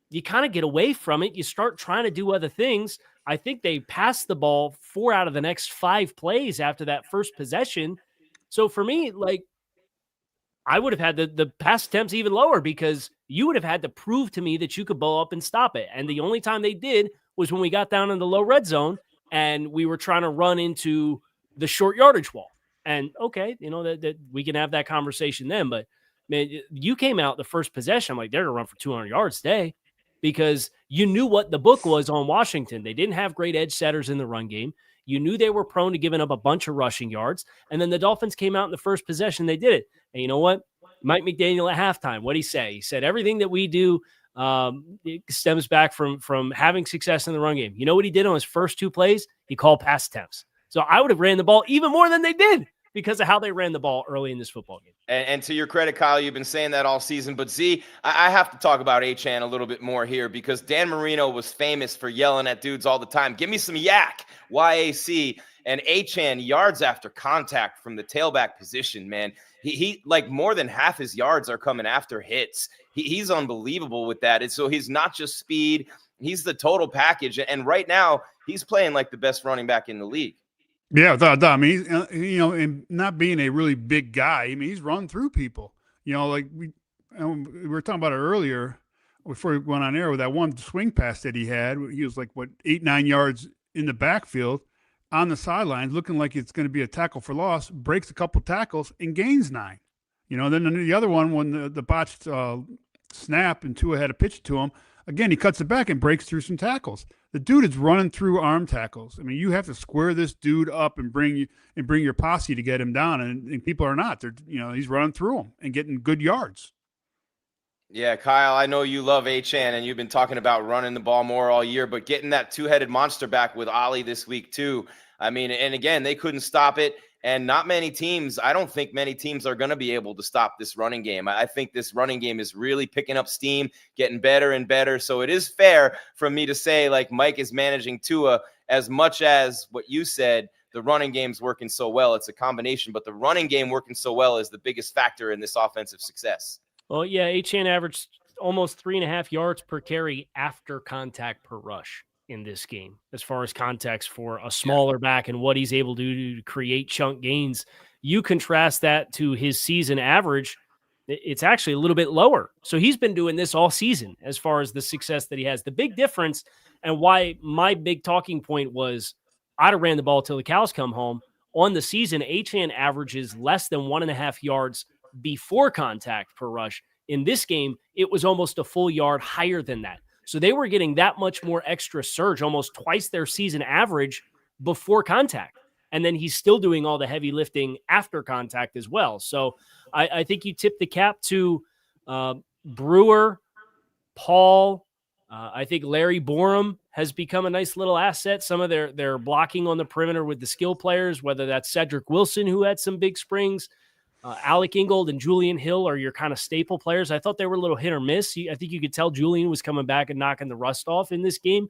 you kind of get away from it. You start trying to do other things. I think they passed the ball 4 out of the next 5 plays after that first possession. So for me, I would have had the pass attempts even lower because you would have had to prove to me that you could bow up and stop it. And the only time they did was when we got down in the low red zone and we were trying to run into the short yardage wall. And okay, that we can have that conversation then. But man, you came out the first possession. I'm like, they're going to run for 200 yards today because you knew what the book was on Washington. They didn't have great edge setters in the run game. You knew they were prone to giving up a bunch of rushing yards. And then the Dolphins came out in the first possession. They did it. And you know what? Mike McDaniel at halftime, what'd he say? He said, everything that we do it stems back from having success in the run game. You know what he did on his first 2 plays? He called pass attempts. So I would have ran the ball even more than they did because of how they ran the ball early in this football game. And to your credit, Kyle, you've been saying that all season. But Z, I have to talk about Achane a little bit more here because Dan Marino was famous for yelling at dudes all the time. Give me some yak, YAC. And Achane, yards after contact from the tailback position, man. He like more than half his yards are coming after hits. He's unbelievable with that. And so he's not just speed. He's the total package. And right now, he's playing like the best running back in the league. Yeah, without a doubt. I mean, and not being a really big guy, I mean, he's run through people. Like we were talking about it earlier before we went on air with that one swing pass that he had. He was like, 8-9 yards in the backfield on the sidelines, looking like it's going to be a tackle for loss, breaks a couple tackles and gains 9. Then the other one, when the botched snap and Tua had a pitch to him, again, he cuts it back and breaks through some tackles. The dude is running through arm tackles. I mean, you have to square this dude up and bring your posse to get him down, and people are not. They're he's running through them and getting good yards. Yeah, Kyle, I know you love Achane, and you've been talking about running the ball more all year, but getting that 2-headed monster back with Ollie this week too. I mean, and again, they couldn't stop it. And I don't think many teams are going to be able to stop this running game. I think this running game is really picking up steam, getting better and better. So it is fair for me to say, like, Mike is managing Tua as much as what you said, the running game's working so well. It's a combination, but the running game working so well is the biggest factor in this offensive success. Well, yeah, Achane averaged almost 3.5 yards per carry after contact per rush in this game, as far as context for a smaller back and what he's able to do to create chunk gains. You contrast that to his season average, it's actually a little bit lower. So he's been doing this all season as far as the success that he has. The big difference, and why my big talking point was I'd have ran the ball till the cows come home. On the season, Achane averages less than 1.5 yards before contact per rush. In this game, it was almost a full yard higher than that. So they were getting that much more extra surge, almost twice their season average before contact. And then he's still doing all the heavy lifting after contact as well. So I think you tip the cap to Brewer, Paul. I think Larry Borum has become a nice little asset. Some of their blocking on the perimeter with the skill players, whether that's Cedric Wilson, who had some big springs, Alec Ingold and Julian Hill are your kind of staple players. I thought they were a little hit or miss. I think you could tell Julian was coming back and knocking the rust off in this game.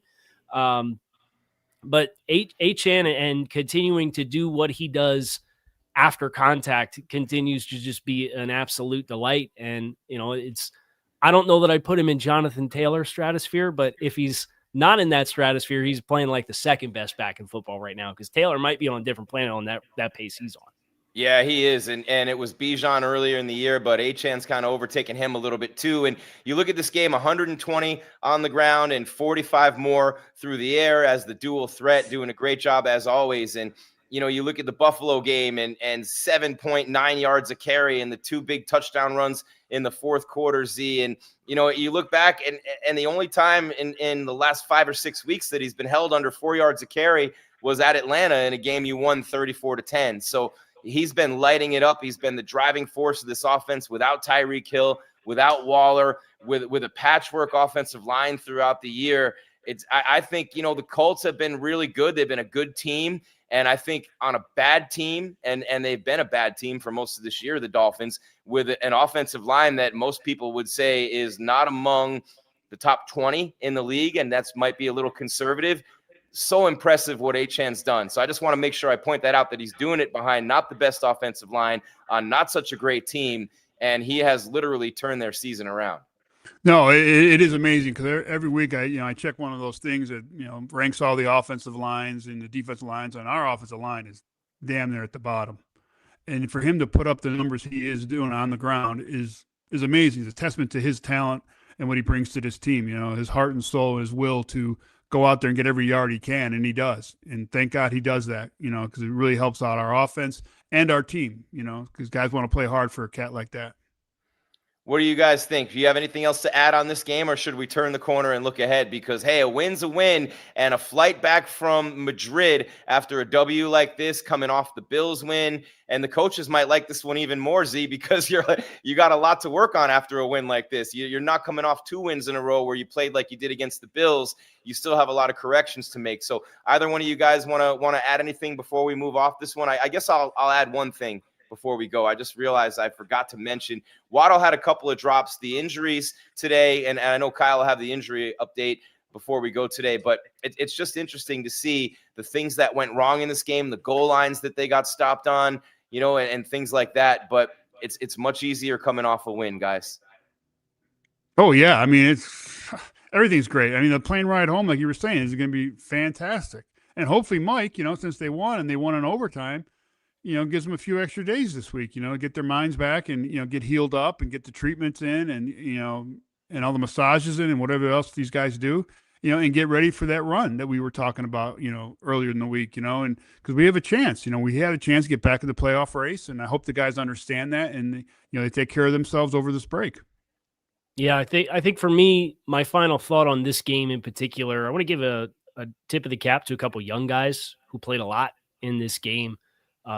But Achane and continuing to do what he does after contact continues to just be an absolute delight. And, I don't know that I'd put him in Jonathan Taylor's stratosphere, but if he's not in that stratosphere, he's playing like the second best back in football right now, because Taylor might be on a different planet on that pace he's on. Yeah, he is. And it was Bijan earlier in the year, but Achane's kind of overtaken him a little bit too. And you look at this game, 120 on the ground and 45 more through the air as the dual threat, doing a great job as always. And, you look at the Buffalo game and 7.9 yards a carry and the 2 big touchdown runs in the fourth quarter, Z. And, you look back and the only time in the last 5 or 6 weeks that he's been held under 4 yards a carry was at Atlanta in a game you won 34-10. So he's been lighting it up. He's been the driving force of this offense without Tyreek Hill, without Waller, with a patchwork offensive line throughout the year. I think, the Colts have been really good. They've been a good team. And I think on a bad team, and they've been a bad team for most of this year, the Dolphins, with an offensive line that most people would say is not among the top 20 in the league, and that's might be a little conservative. So impressive what Achane's done. So I just want to make sure I point that out, that he's doing it behind not the best offensive line on not such a great team, and he has literally turned their season around. No, it is amazing, because every week I check one of those things that ranks all the offensive lines and the defensive lines, and our offensive line is damn near at the bottom. And for him to put up the numbers he is doing on the ground is amazing. It's a testament to his talent and what he brings to this team. His heart and soul, his will to go out there and get every yard he can, and he does. And thank God he does that, because it really helps out our offense and our team, because guys want to play hard for a cat like that. What do you guys think? Do you have anything else to add on this game, or should we turn the corner and look ahead? Because, hey, a win's a win, and a flight back from Madrid after a W like this, coming off the Bills win, and the coaches might like this one even more, Z, because you got a lot to work on after a win like this. You're not coming off 2 wins in a row where you played like you did against the Bills. You still have a lot of corrections to make. So either one of you guys want to add anything before we move off this one? I guess I'll add one thing before we go. I just realized I forgot to mention Waddle had a couple of drops, the injuries today, and I know Kyle will have the injury update before we go today, but it's just interesting to see the things that went wrong in this game, the goal lines that they got stopped on, and things like that. But it's much easier coming off a win, guys. Oh yeah, everything's great. The plane ride home, like you were saying, is going to be fantastic. And hopefully Mike, since they won and they won in overtime, gives them a few extra days this week, get their minds back and, get healed up and get the treatments in and, and all the massages in and whatever else these guys do, and get ready for that run that we were talking about, earlier in the week, and because we have a chance, we had a chance to get back in the playoff race. And I hope the guys understand that and, they take care of themselves over this break. Yeah, I think for me, my final thought on this game in particular, I want to give a tip of the cap to a couple young guys who played a lot in this game.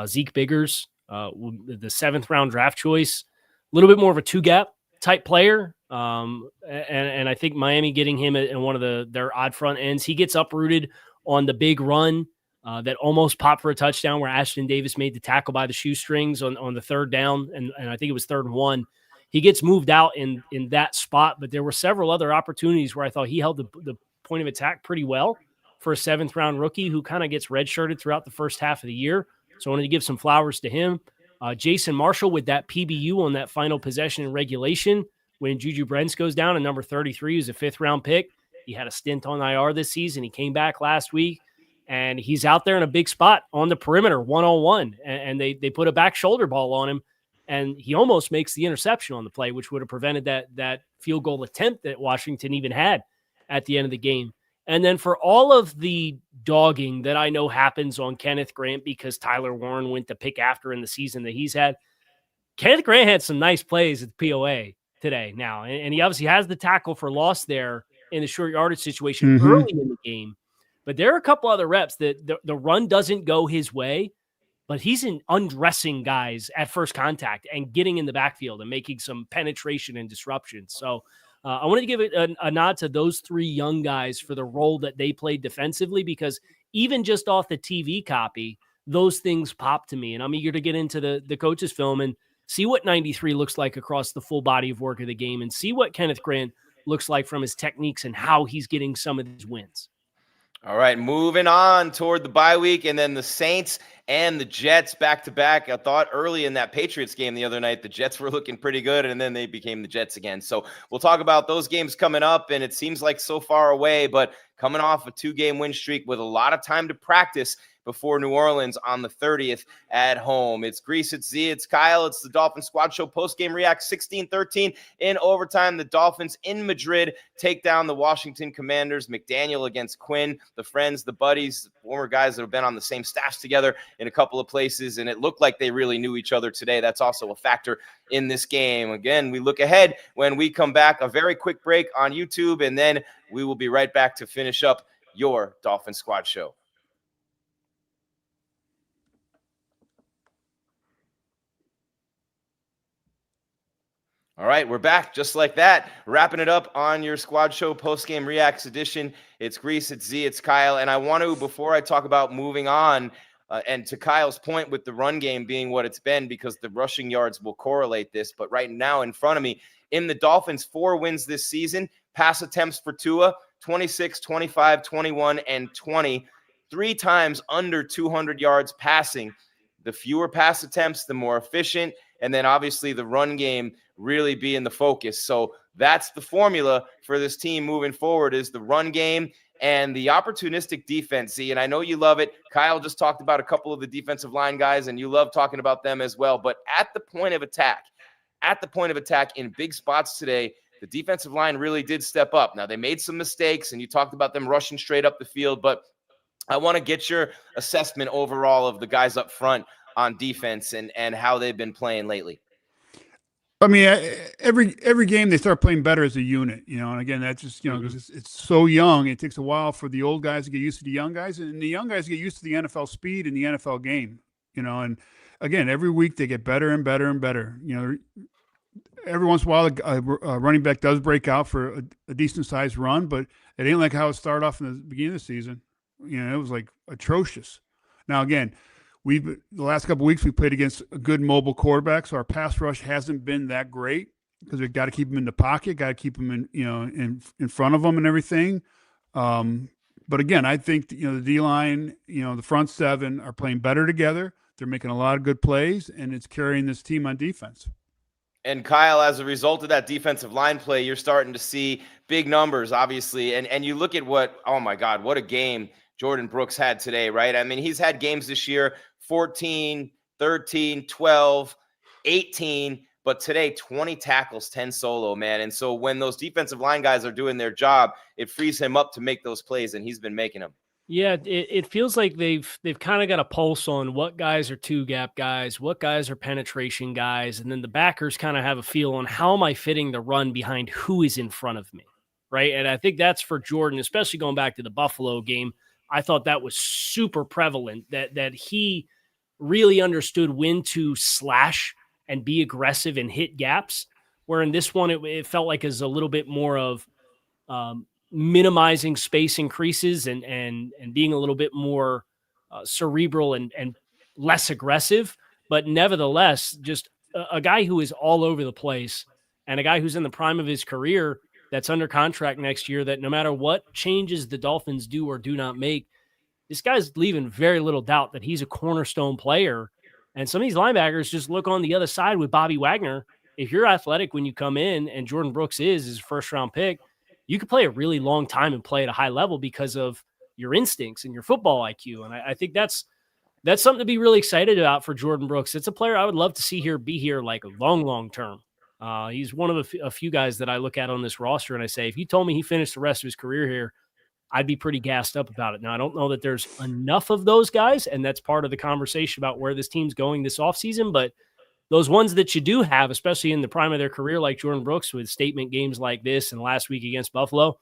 Zeke Biggers, the 7th round draft choice, a little bit more of a 2-gap type player. And I think Miami getting him in one of their odd front ends, he gets uprooted on the big run that almost popped for a touchdown where Ashton Davis made the tackle by the shoestrings on the 3rd down. And I think it was 3rd and 1. He gets moved out in that spot, but there were several other opportunities where I thought he held the point of attack pretty well for a 7th round rookie who kind of gets redshirted throughout the first half of the year. So I wanted to give some flowers to him. Jason Marshall with that PBU on that final possession in regulation when Juju Brents goes down, and number 33 is a 5th round pick. He had a stint on IR this season. He came back last week, and he's out there in a big spot on the perimeter, 1-on-1, and they put a back shoulder ball on him, and he almost makes the interception on the play, which would have prevented that field goal attempt that Washington even had at the end of the game. And then for all of the dogging that I know happens on Kenneth Grant because Tyler Warren went to pick after in the season that he's had, Kenneth Grant had some nice plays at the POA today now. And he obviously has the tackle for loss there in the short yardage situation early in the game. But there are a couple other reps that the run doesn't go his way, but he's undressing guys at first contact and getting in the backfield and making some penetration and disruption. So I wanted to give it a nod to those three young guys for the role that they played defensively, because even just off the TV copy, those things pop to me. And I'm eager to get into the coach's film and see what 93 looks like across the full body of work of the game, and see what Kenneth Grant looks like from his techniques and how he's getting some of these wins. All right, moving on toward the bye week, and then the Saints and the Jets back-to-back. I thought early in that Patriots game the other night, the Jets were looking pretty good, and then they became the Jets again. So we'll talk about those games coming up, and it seems like so far away, but coming off a 2-game win streak with a lot of time to practice before New Orleans on the 30th at home. It's Grease, it's Z, it's Kyle, it's the Dolphin Squad Show post-game react 16-13 in overtime. The Dolphins in Madrid take down the Washington Commanders. McDaniel against Quinn, the friends, the buddies, former guys that have been on the same staffs together in a couple of places, and it looked like they really knew each other today. That's also a factor in this game. Again, we look ahead when we come back. A very quick break on YouTube, and then we will be right back to finish up your Dolphin Squad Show. All right, we're back just like that, wrapping it up on your Squad Show post-game reacts edition. It's Grease, it's Z, it's Kyle, and I want to, before I talk about moving on, and to Kyle's point with the run game being what it's been, because the rushing yards will correlate this, but right now in front of me, in the Dolphins' 4 wins this season, pass attempts for Tua, 26, 25, 21, and 20, 3 times under 200 yards passing. The fewer pass attempts, the more efficient, and then obviously the run game really being the focus. So that's the formula for this team moving forward, is the run game and the opportunistic defense. See, and I know you love it. Kyle just talked about a couple of the defensive line guys, and you love talking about them as well. But at the point of attack in big spots today, the defensive line really did step up. Now, they made some mistakes, and you talked about them rushing straight up the field, but I want to get your assessment overall of the guys up front on defense and how they've been playing lately. I mean, every game they start playing better as a unit, and again, that's just, because it's so young. It takes a while for the old guys to get used to the young guys, and the young guys get used to the NFL speed and the NFL game, and again, every week they get better and better and better. Every once in a while, a running back does break out for a decent-sized run, but it ain't like how it started off in the beginning of the season. It was like atrocious. Now, again, the last couple of weeks we played against a good mobile quarterback, so our pass rush hasn't been that great because we've got to keep them in the pocket, got to keep them in front of them and everything. But again, I think the D-line, the front 7 are playing better together. They're making a lot of good plays, and it's carrying this team on defense. And Kyle, as a result of that defensive line play, you're starting to see big numbers, obviously. And you look at oh my God, what a game Jordan Brooks had today, right? I mean, he's had games this year, 14, 13, 12, 18, but today 20 tackles, 10 solo, man. And so when those defensive line guys are doing their job, it frees him up to make those plays, and he's been making them. Yeah, it feels like they've kind of got a pulse on what guys are 2-gap guys, what guys are penetration guys, and then the backers kind of have a feel on how am I fitting the run behind who is in front of me, right? And I think that's for Jordan, especially going back to the Buffalo game. I thought that was super prevalent, that he really understood when to slash and be aggressive and hit gaps, where in this one it felt like it was a little bit more of minimizing space increases and being a little bit more cerebral and less aggressive, but nevertheless, just a guy who is all over the place and a guy who's in the prime of his career that's under contract next year, that no matter what changes the Dolphins do or do not make, this guy's leaving very little doubt that he's a cornerstone player. And some of these linebackers just look on the other side with Bobby Wagner. If you're athletic when you come in, and Jordan Brooks is his first-round pick, you could play a really long time and play at a high level because of your instincts and your football IQ. And I think that's something to be really excited about for Jordan Brooks. It's a player I would love to see be here like long term. He's one of a few guys that I look at on this roster and I say, if you told me he finished the rest of his career here, I'd be pretty gassed up about it. Now, I don't know that there's enough of those guys, and that's part of the conversation about where this team's going this offseason, but those ones that you do have, especially in the prime of their career, like Jordan Brooks with statement games like this and last week against Buffalo,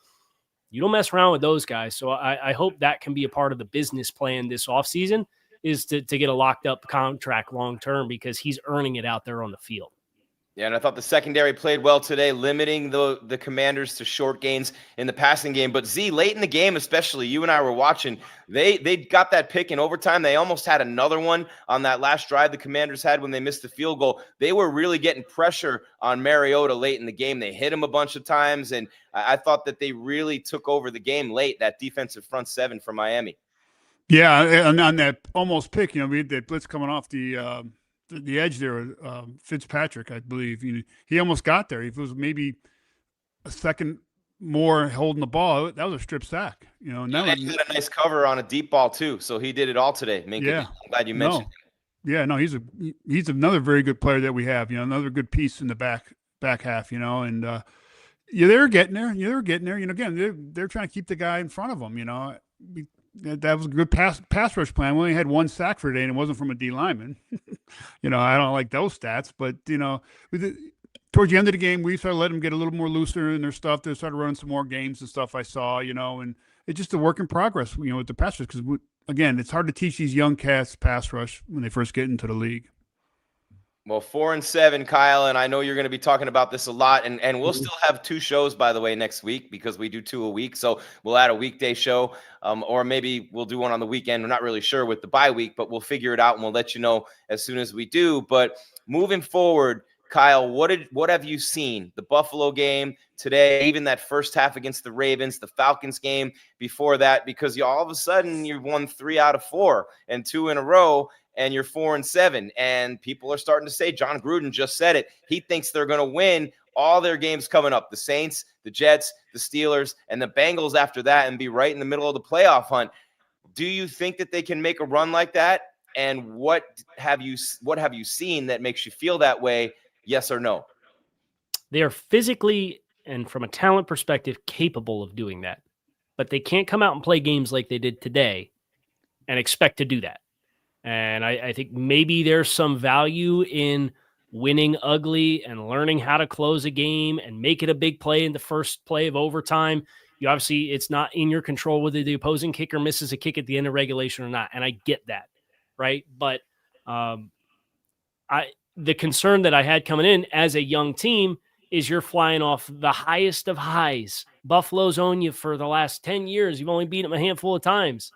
you don't mess around with those guys. So I hope that can be a part of the business plan this offseason, is to get a locked up contract long-term, because he's earning it out there on the field. Yeah, and I thought the secondary played well today, limiting the Commanders to short gains in the passing game. But Z, late in the game, especially, you and I were watching, they got that pick in overtime. They almost had another one on that last drive the Commanders had when they missed the field goal. They were really getting pressure on Mariota late in the game. They hit him a bunch of times, and I thought that they really took over the game late, that defensive front seven for Miami. Yeah, and on that almost pick, we had that blitz coming off the edge there, Fitzpatrick, I believe. He almost got there. If it was maybe a second more holding the ball, that was a strip sack. And he had a nice cover on a deep ball too, so he did it all today. Yeah, I'm glad you mentioned him. Yeah, no, he's another very good player that we have. Another good piece in the back half. And they were getting there. They were getting there. Again, they're trying to keep the guy in front of them. That was a good pass rush plan. We only had one sack for today, and it wasn't from a D lineman. I don't like those stats, but towards the end of the game, we started letting them get a little more looser in their stuff. They started running some more games and stuff. I saw, and it's just a work in progress. With the pass rush, because again, it's hard to teach these young cats pass rush when they first get into the league. Well, 4-7, Kyle, and I know you're going to be talking about this a lot, and we'll still have 2 shows, by the way, next week, because we do 2 a week. So we'll add a weekday show, or maybe we'll do one on the weekend. We're not really sure with the bye week, but we'll figure it out, and we'll let you know as soon as we do. But moving forward, Kyle, what have you seen? The Buffalo game today, even that first half against the Ravens, the Falcons game before that, because all of a sudden you've won 3 out of 4 and 2 in a row, and you're 4-7, and people are starting to say, John Gruden just said it, he thinks they're going to win all their games coming up, the Saints, the Jets, the Steelers, and the Bengals after that, and be right in the middle of the playoff hunt. Do you think that they can make a run like that? And what have you seen that makes you feel that way? Yes or no? They are physically and from a talent perspective capable of doing that, but they can't come out and play games like they did today and expect to do that. And I think maybe there's some value in winning ugly and learning how to close a game and make it a big play in the first play of overtime. Obviously, it's not in your control whether the opposing kicker misses a kick at the end of regulation or not. And I get that, right? But the concern that I had coming in as a young team is you're flying off the highest of highs. Buffalo's owned you for the last 10 years. You've only beat them a handful of times.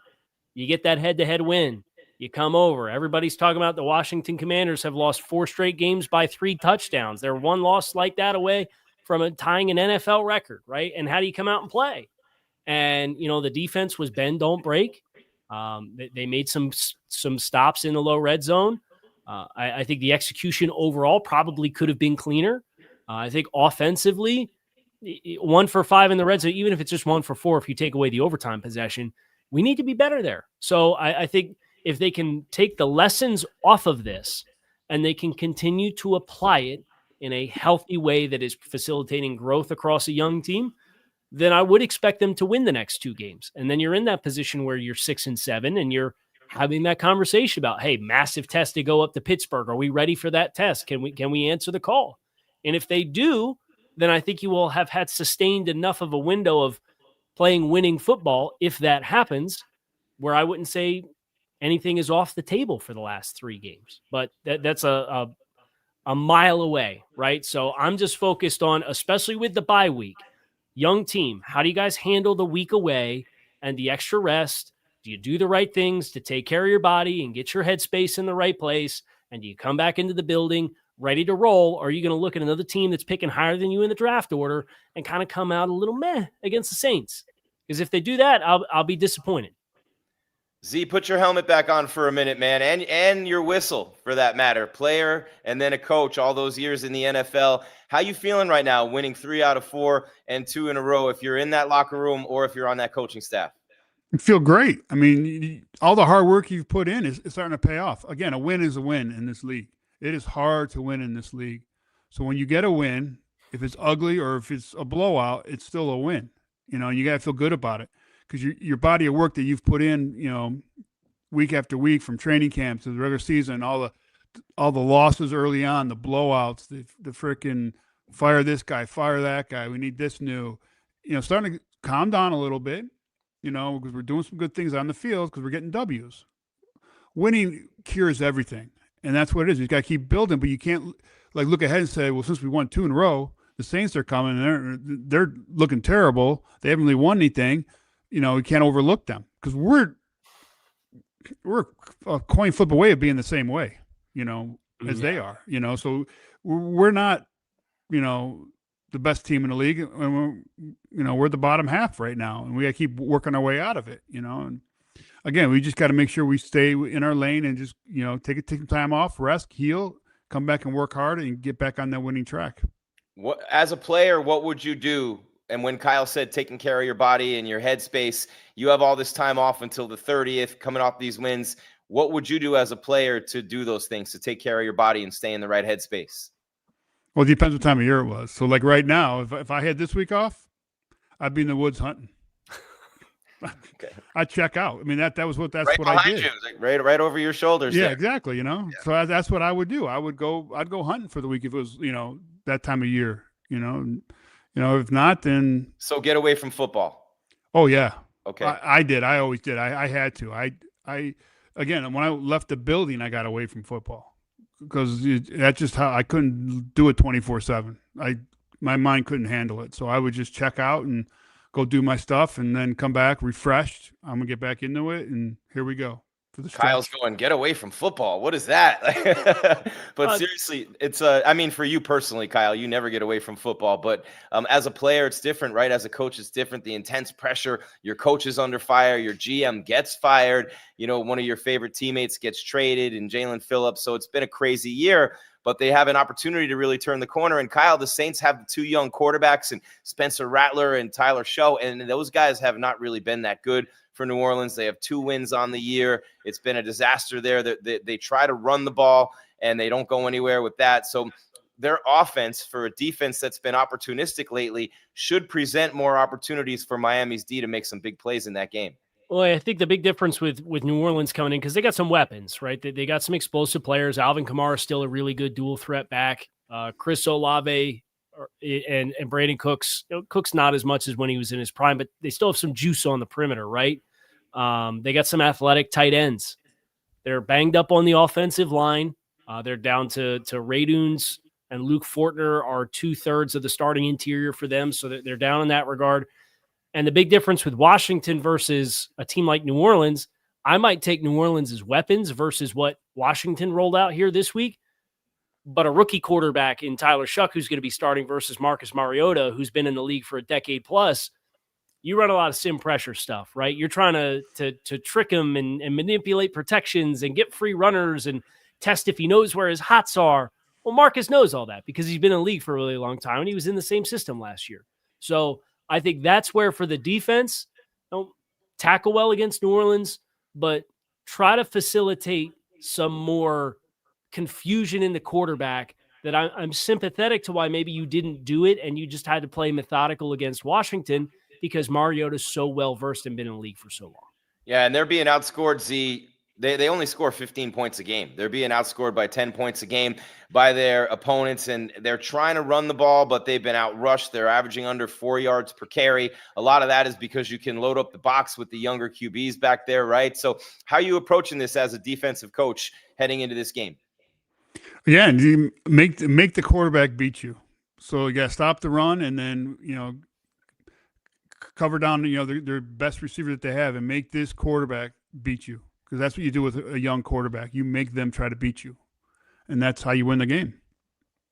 You get that head-to-head win. You come over. Everybody's talking about the Washington Commanders have lost 4 straight games by 3 touchdowns. They're one loss like that away from tying an NFL record, right? And how do you come out and play? And, the defense was bend, don't break. They made some stops in the low red zone. I think the execution overall probably could have been cleaner. I think offensively, 1 for 5 in the red zone, even if it's just 1 for 4, if you take away the overtime possession, we need to be better there. So I think if they can take the lessons off of this and they can continue to apply it in a healthy way that is facilitating growth across a young team, then I would expect them to win the next 2 games. And then you're in that position where you're 6-7 and you're having that conversation about, hey, massive test to go up to Pittsburgh. Are we ready for that test? Can we answer the call? And if they do, then I think you will have had sustained enough of a window of playing winning football, if that happens, where I wouldn't say anything is off the table for the last 3 games. But that's a mile away, right? So I'm just focused on, especially with the bye week, young team, how do you guys handle the week away and the extra rest? Do you do the right things to take care of your body and get your headspace in the right place? And do you come back into the building ready to roll? Or are you going to look at another team that's picking higher than you in the draft order and kind of come out a little meh against the Saints? Because if they do that, I'll be disappointed. Z, put your helmet back on for a minute, man, and your whistle, for that matter. Player and then a coach all those years in the NFL. How you feeling right now, winning 3 out of 4 and 2 in a row, if you're in that locker room or if you're on that coaching staff? I feel great. I mean, all the hard work you've put in is starting to pay off. Again, a win is a win in this league. It is hard to win in this league. So when you get a win, if it's ugly or if it's a blowout, it's still a win. And you got to feel good about it. Because your body of work that you've put in, week after week, from training camp to the regular season, all the losses early on, the blowouts, the freaking fire this guy, fire that guy, we need this new, starting to calm down a little bit, because we're doing some good things on the field because we're getting W's. Winning cures everything, and that's what it is. You got to keep building, but you can't like look ahead and say, well, since we won 2 in a row, the Saints are coming and they're looking terrible. They haven't really won anything. We can't overlook them because we're a coin flip away of being the same way, as they are. So we're not, the best team in the league, and we're the bottom half right now, and we got to keep working our way out of it. And again, we just got to make sure we stay in our lane and just take some time off, rest, heal, come back and work hard, and get back on that winning track. What, as a player, what would you do? And when Kyle said taking care of your body and your headspace, you have all this time off until the 30th, coming off these wins. What would you do as a player to do those things, to take care of your body and stay in the right headspace? Well, it depends what time of year it was. So, like right now, if I had this week off, I'd be in the woods hunting. Okay. I'd check out. I mean, that's what right I did. You, like right over your shoulders. Yeah, there. exactly. Yeah. So that's what I would do. I'd go hunting for the week if it was that time of year. If not, then so get away from football. Oh yeah. Okay. I did. I always did. I had to. I again, when I left the building, I got away from football because that's just how I couldn't do it 24/7. My mind couldn't handle it. So I would just check out and go do my stuff and then come back refreshed. I'm gonna get back into it, and here we go. For the Kyle's going, get away from football. What is that? But seriously, it's I mean, for you personally, Kyle, you never get away from football. But as a player, it's different, right? As a coach, it's different. The intense pressure, your coach is under fire, your GM gets fired. One of your favorite teammates gets traded, and Jalen Phillips. So it's been a crazy year. But they have an opportunity to really turn the corner. And Kyle, the Saints have the 2 young quarterbacks, and Spencer Rattler and Tyler Show, and those guys have not really been that good for New Orleans. They have 2 wins on the year. It's been a disaster there. They try to run the ball, and they don't go anywhere with that. So their offense, for a defense that's been opportunistic lately, should present more opportunities for Miami's D to make some big plays in that game. Well, I think the big difference with New Orleans coming in, because they got some weapons, right? They got some explosive players. Alvin Kamara is still a really good dual threat back. Chris Olave and Brandon Cooks. Cooks not as much as when he was in his prime, but they still have some juice on the perimeter, right? They got some athletic tight ends. They're banged up on the offensive line. They're down to Raduns and Luke Fortner are 2/3 of the starting interior for them, so they're down in that regard. And the big difference with Washington versus a team like New Orleans, I might take New Orleans' weapons versus what Washington rolled out here this week. But a rookie quarterback in Tyler Shuck, who's going to be starting versus Marcus Mariota, who's been in the league for a decade plus, you run a lot of sim pressure stuff, right? You're trying to trick him and manipulate protections and get free runners and test if he knows where his hots are. Well, Marcus knows all that because he's been in the league for a really long time, and he was in the same system last year. So I think that's where for the defense, don't tackle well against New Orleans, but try to facilitate some more confusion in the quarterback that I'm sympathetic to why maybe you didn't do it and you just had to play methodical against Washington because Mariota's so well-versed and been in the league for so long. Yeah, and they're being outscored, Z. They only score 15 points a game. They're being outscored by 10 points a game by their opponents, and they're trying to run the ball, but they've been outrushed. They're averaging under 4 yards per carry. A lot of that is because you can load up the box with the younger QBs back there, right? So how are you approaching this as a defensive coach heading into this game? Yeah, and you make the quarterback beat you. So you got to stop the run and then, cover down, their best receiver that they have and make this quarterback beat you. Because that's what you do with a young quarterback. You make them try to beat you. And that's how you win the game.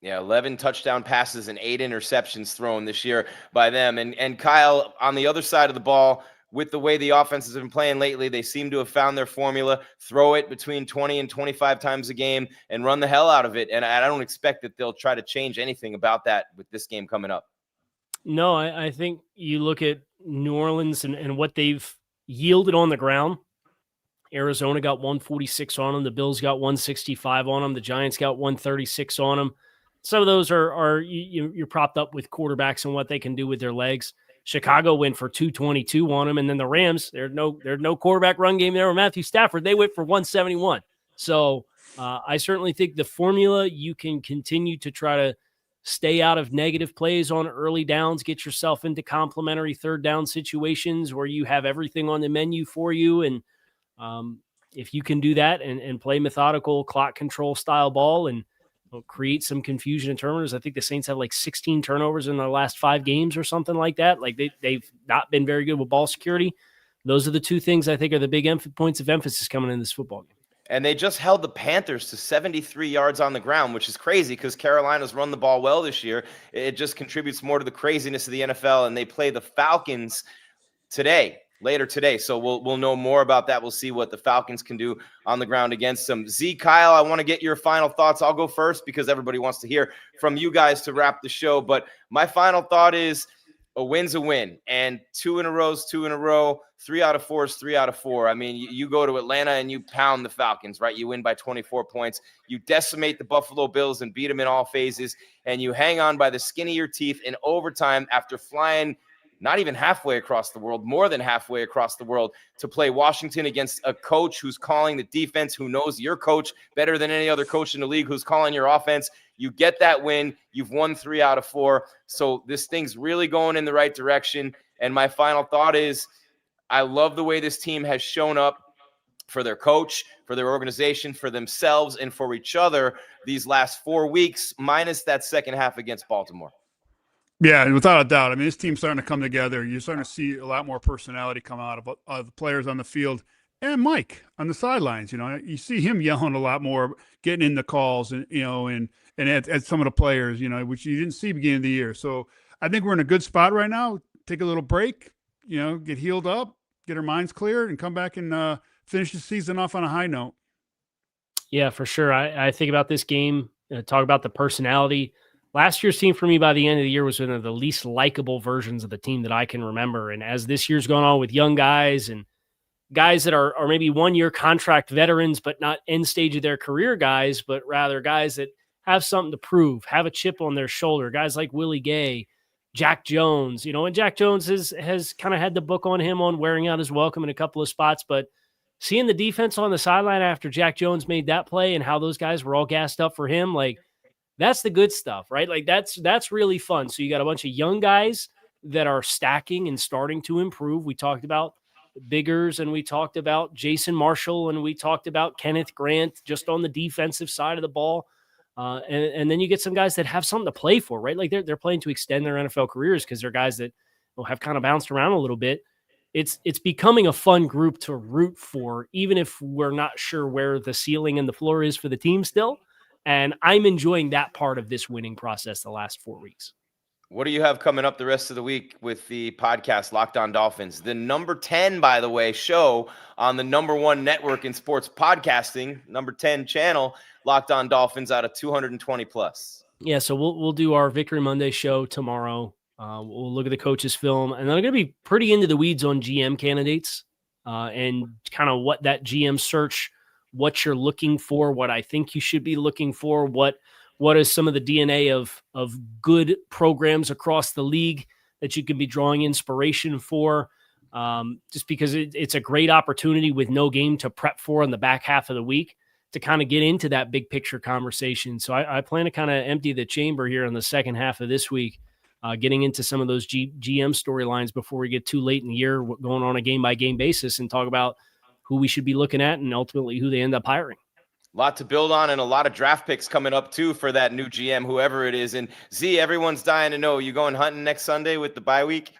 Yeah, 11 touchdown passes and 8 interceptions thrown this year by them. And Kyle, on the other side of the ball, with the way the offense has been playing lately, they seem to have found their formula, throw it between 20 and 25 times a game and run the hell out of it. And I don't expect that they'll try to change anything about that with this game coming up. No, I think you look at New Orleans and what they've yielded on the ground. Arizona got 146 on them. The Bills got 165 on them. The Giants got 136 on them. Some of those you're propped up with quarterbacks and what they can do with their legs. Chicago went for 222 on them, and then the Rams, there's no quarterback run game there with Matthew Stafford. They went for 171. So I certainly think the formula, you can continue to try to stay out of negative plays on early downs, get yourself into complementary third down situations where you have everything on the menu for you. And if you can do that and play methodical clock control style ball and create some confusion in turnovers. I think the Saints have like 16 turnovers in their last 5 games or something like that. Like they've not been very good with ball security. Those are the 2 things I think are the big points of emphasis coming in this football game. And they just held the Panthers to 73 yards on the ground, which is crazy because Carolina's run the ball well this year. It just contributes more to the craziness of the NFL. And they play the Falcons later today. So we'll know more about that. We'll see what the Falcons can do on the ground against them. Z, Kyle, I want to get your final thoughts. I'll go first because everybody wants to hear from you guys to wrap the show. But my final thought is a win's a win. And 2 in a row is 2 in a row. 3 out of 4 is 3 out of 4. I mean, you go to Atlanta and you pound the Falcons, right? You win by 24 points. You decimate the Buffalo Bills and beat them in all phases. And you hang on by the skin of your teeth in overtime after flying not even halfway across the world, more than halfway across the world to play Washington against a coach who's calling the defense, who knows your coach better than any other coach in the league, who's calling your offense. You get that win. You've won 3 out of 4. So this thing's really going in the right direction. And my final thought is I love the way this team has shown up for their coach, for their organization, for themselves, and for each other these last 4 weeks, minus that second half against Baltimore. Yeah, without a doubt. I mean, this team's starting to come together. You're starting to see a lot more personality come out of the players on the field, and Mike on the sidelines. You see him yelling a lot more, getting in the calls, and at some of the players, which you didn't see beginning of the year. So I think we're in a good spot right now. Take a little break, get healed up, get our minds cleared, and come back and finish the season off on a high note. Yeah, for sure. I think about this game, talk about the personality. Last year's team for me by the end of the year was one of the least likable versions of the team that I can remember. And as this year's gone on with young guys and guys that are maybe 1-year contract veterans, but not end stage of their career guys, but rather guys that have something to prove, have a chip on their shoulder, guys like Willie Gay, Jack Jones, and Jack Jones has kind of had the book on him on wearing out his welcome in a couple of spots, but seeing the defense on the sideline after Jack Jones made that play and how those guys were all gassed up for him, like, that's the good stuff, right? Like that's really fun. So you got a bunch of young guys that are stacking and starting to improve. We talked about Biggers and we talked about Jason Marshall and we talked about Kenneth Grant just on the defensive side of the ball. And then you get some guys that have something to play for, right? Like they're playing to extend their NFL careers because they're guys that have kind of bounced around a little bit. It's becoming a fun group to root for, even if we're not sure where the ceiling and the floor is for the team still. And I'm enjoying that part of this winning process the last 4 weeks. What do you have coming up the rest of the week with the podcast Locked On Dolphins? The number 10, by the way, show on the number 1 network in sports podcasting, number 10 channel, Locked On Dolphins out of 220 plus. Yeah, so we'll do our Victory Monday show tomorrow. We'll look at the coaches' film, and then I'm going to be pretty into the weeds on GM candidates and kind of what that GM search, what you're looking for, what I think you should be looking for, what is some of the DNA of good programs across the league that you can be drawing inspiration for, just because it's a great opportunity with no game to prep for in the back half of the week to kind of get into that big picture conversation. So I plan to kind of empty the chamber here in the second half of this week, getting into some of those GM storylines before we get too late in the year, going on a game-by-game basis and talk about who we should be looking at and ultimately who they end up hiring. A lot to build on and a lot of draft picks coming up too for that new GM, whoever it is. And Z, everyone's dying to know, you going hunting next Sunday with the bye week?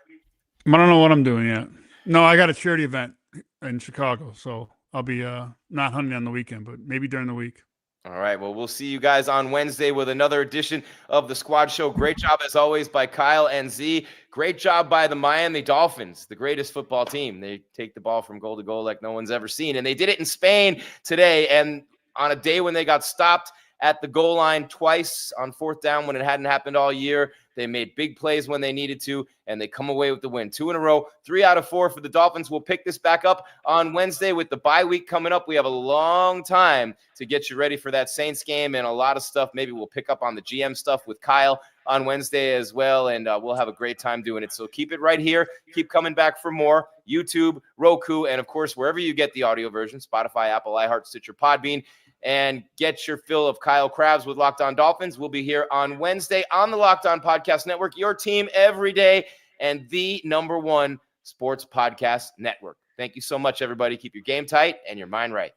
I don't know what I'm doing yet. No, I got a charity event in Chicago, so I'll be not hunting on the weekend, but maybe during the week. All right. Well, we'll see you guys on Wednesday with another edition of the Squad Show. Great job, as always, by Kyle and Z. Great job by the Miami Dolphins, the greatest football team. They take the ball from goal to goal like no one's ever seen. And they did it in Spain today. And on a day when they got stopped at the goal line twice on 4th down when it hadn't happened all year, they made big plays when they needed to, and they come away with the win. 2 in a row, 3 out of 4 for the Dolphins. We'll pick this back up on Wednesday with the bye week coming up. We have a long time to get you ready for that Saints game and a lot of stuff. Maybe we'll pick up on the GM stuff with Kyle on Wednesday as well, and we'll have a great time doing it. So keep it right here. Keep coming back for more. YouTube, Roku, and, of course, wherever you get the audio version, Spotify, Apple, iHeart, Stitcher, Podbean. And get your fill of Kyle Krabs with Locked On Dolphins. We'll be here on Wednesday on the Locked On Podcast Network, your team every day, and the number 1 sports podcast network. Thank you so much, everybody. Keep your game tight and your mind right.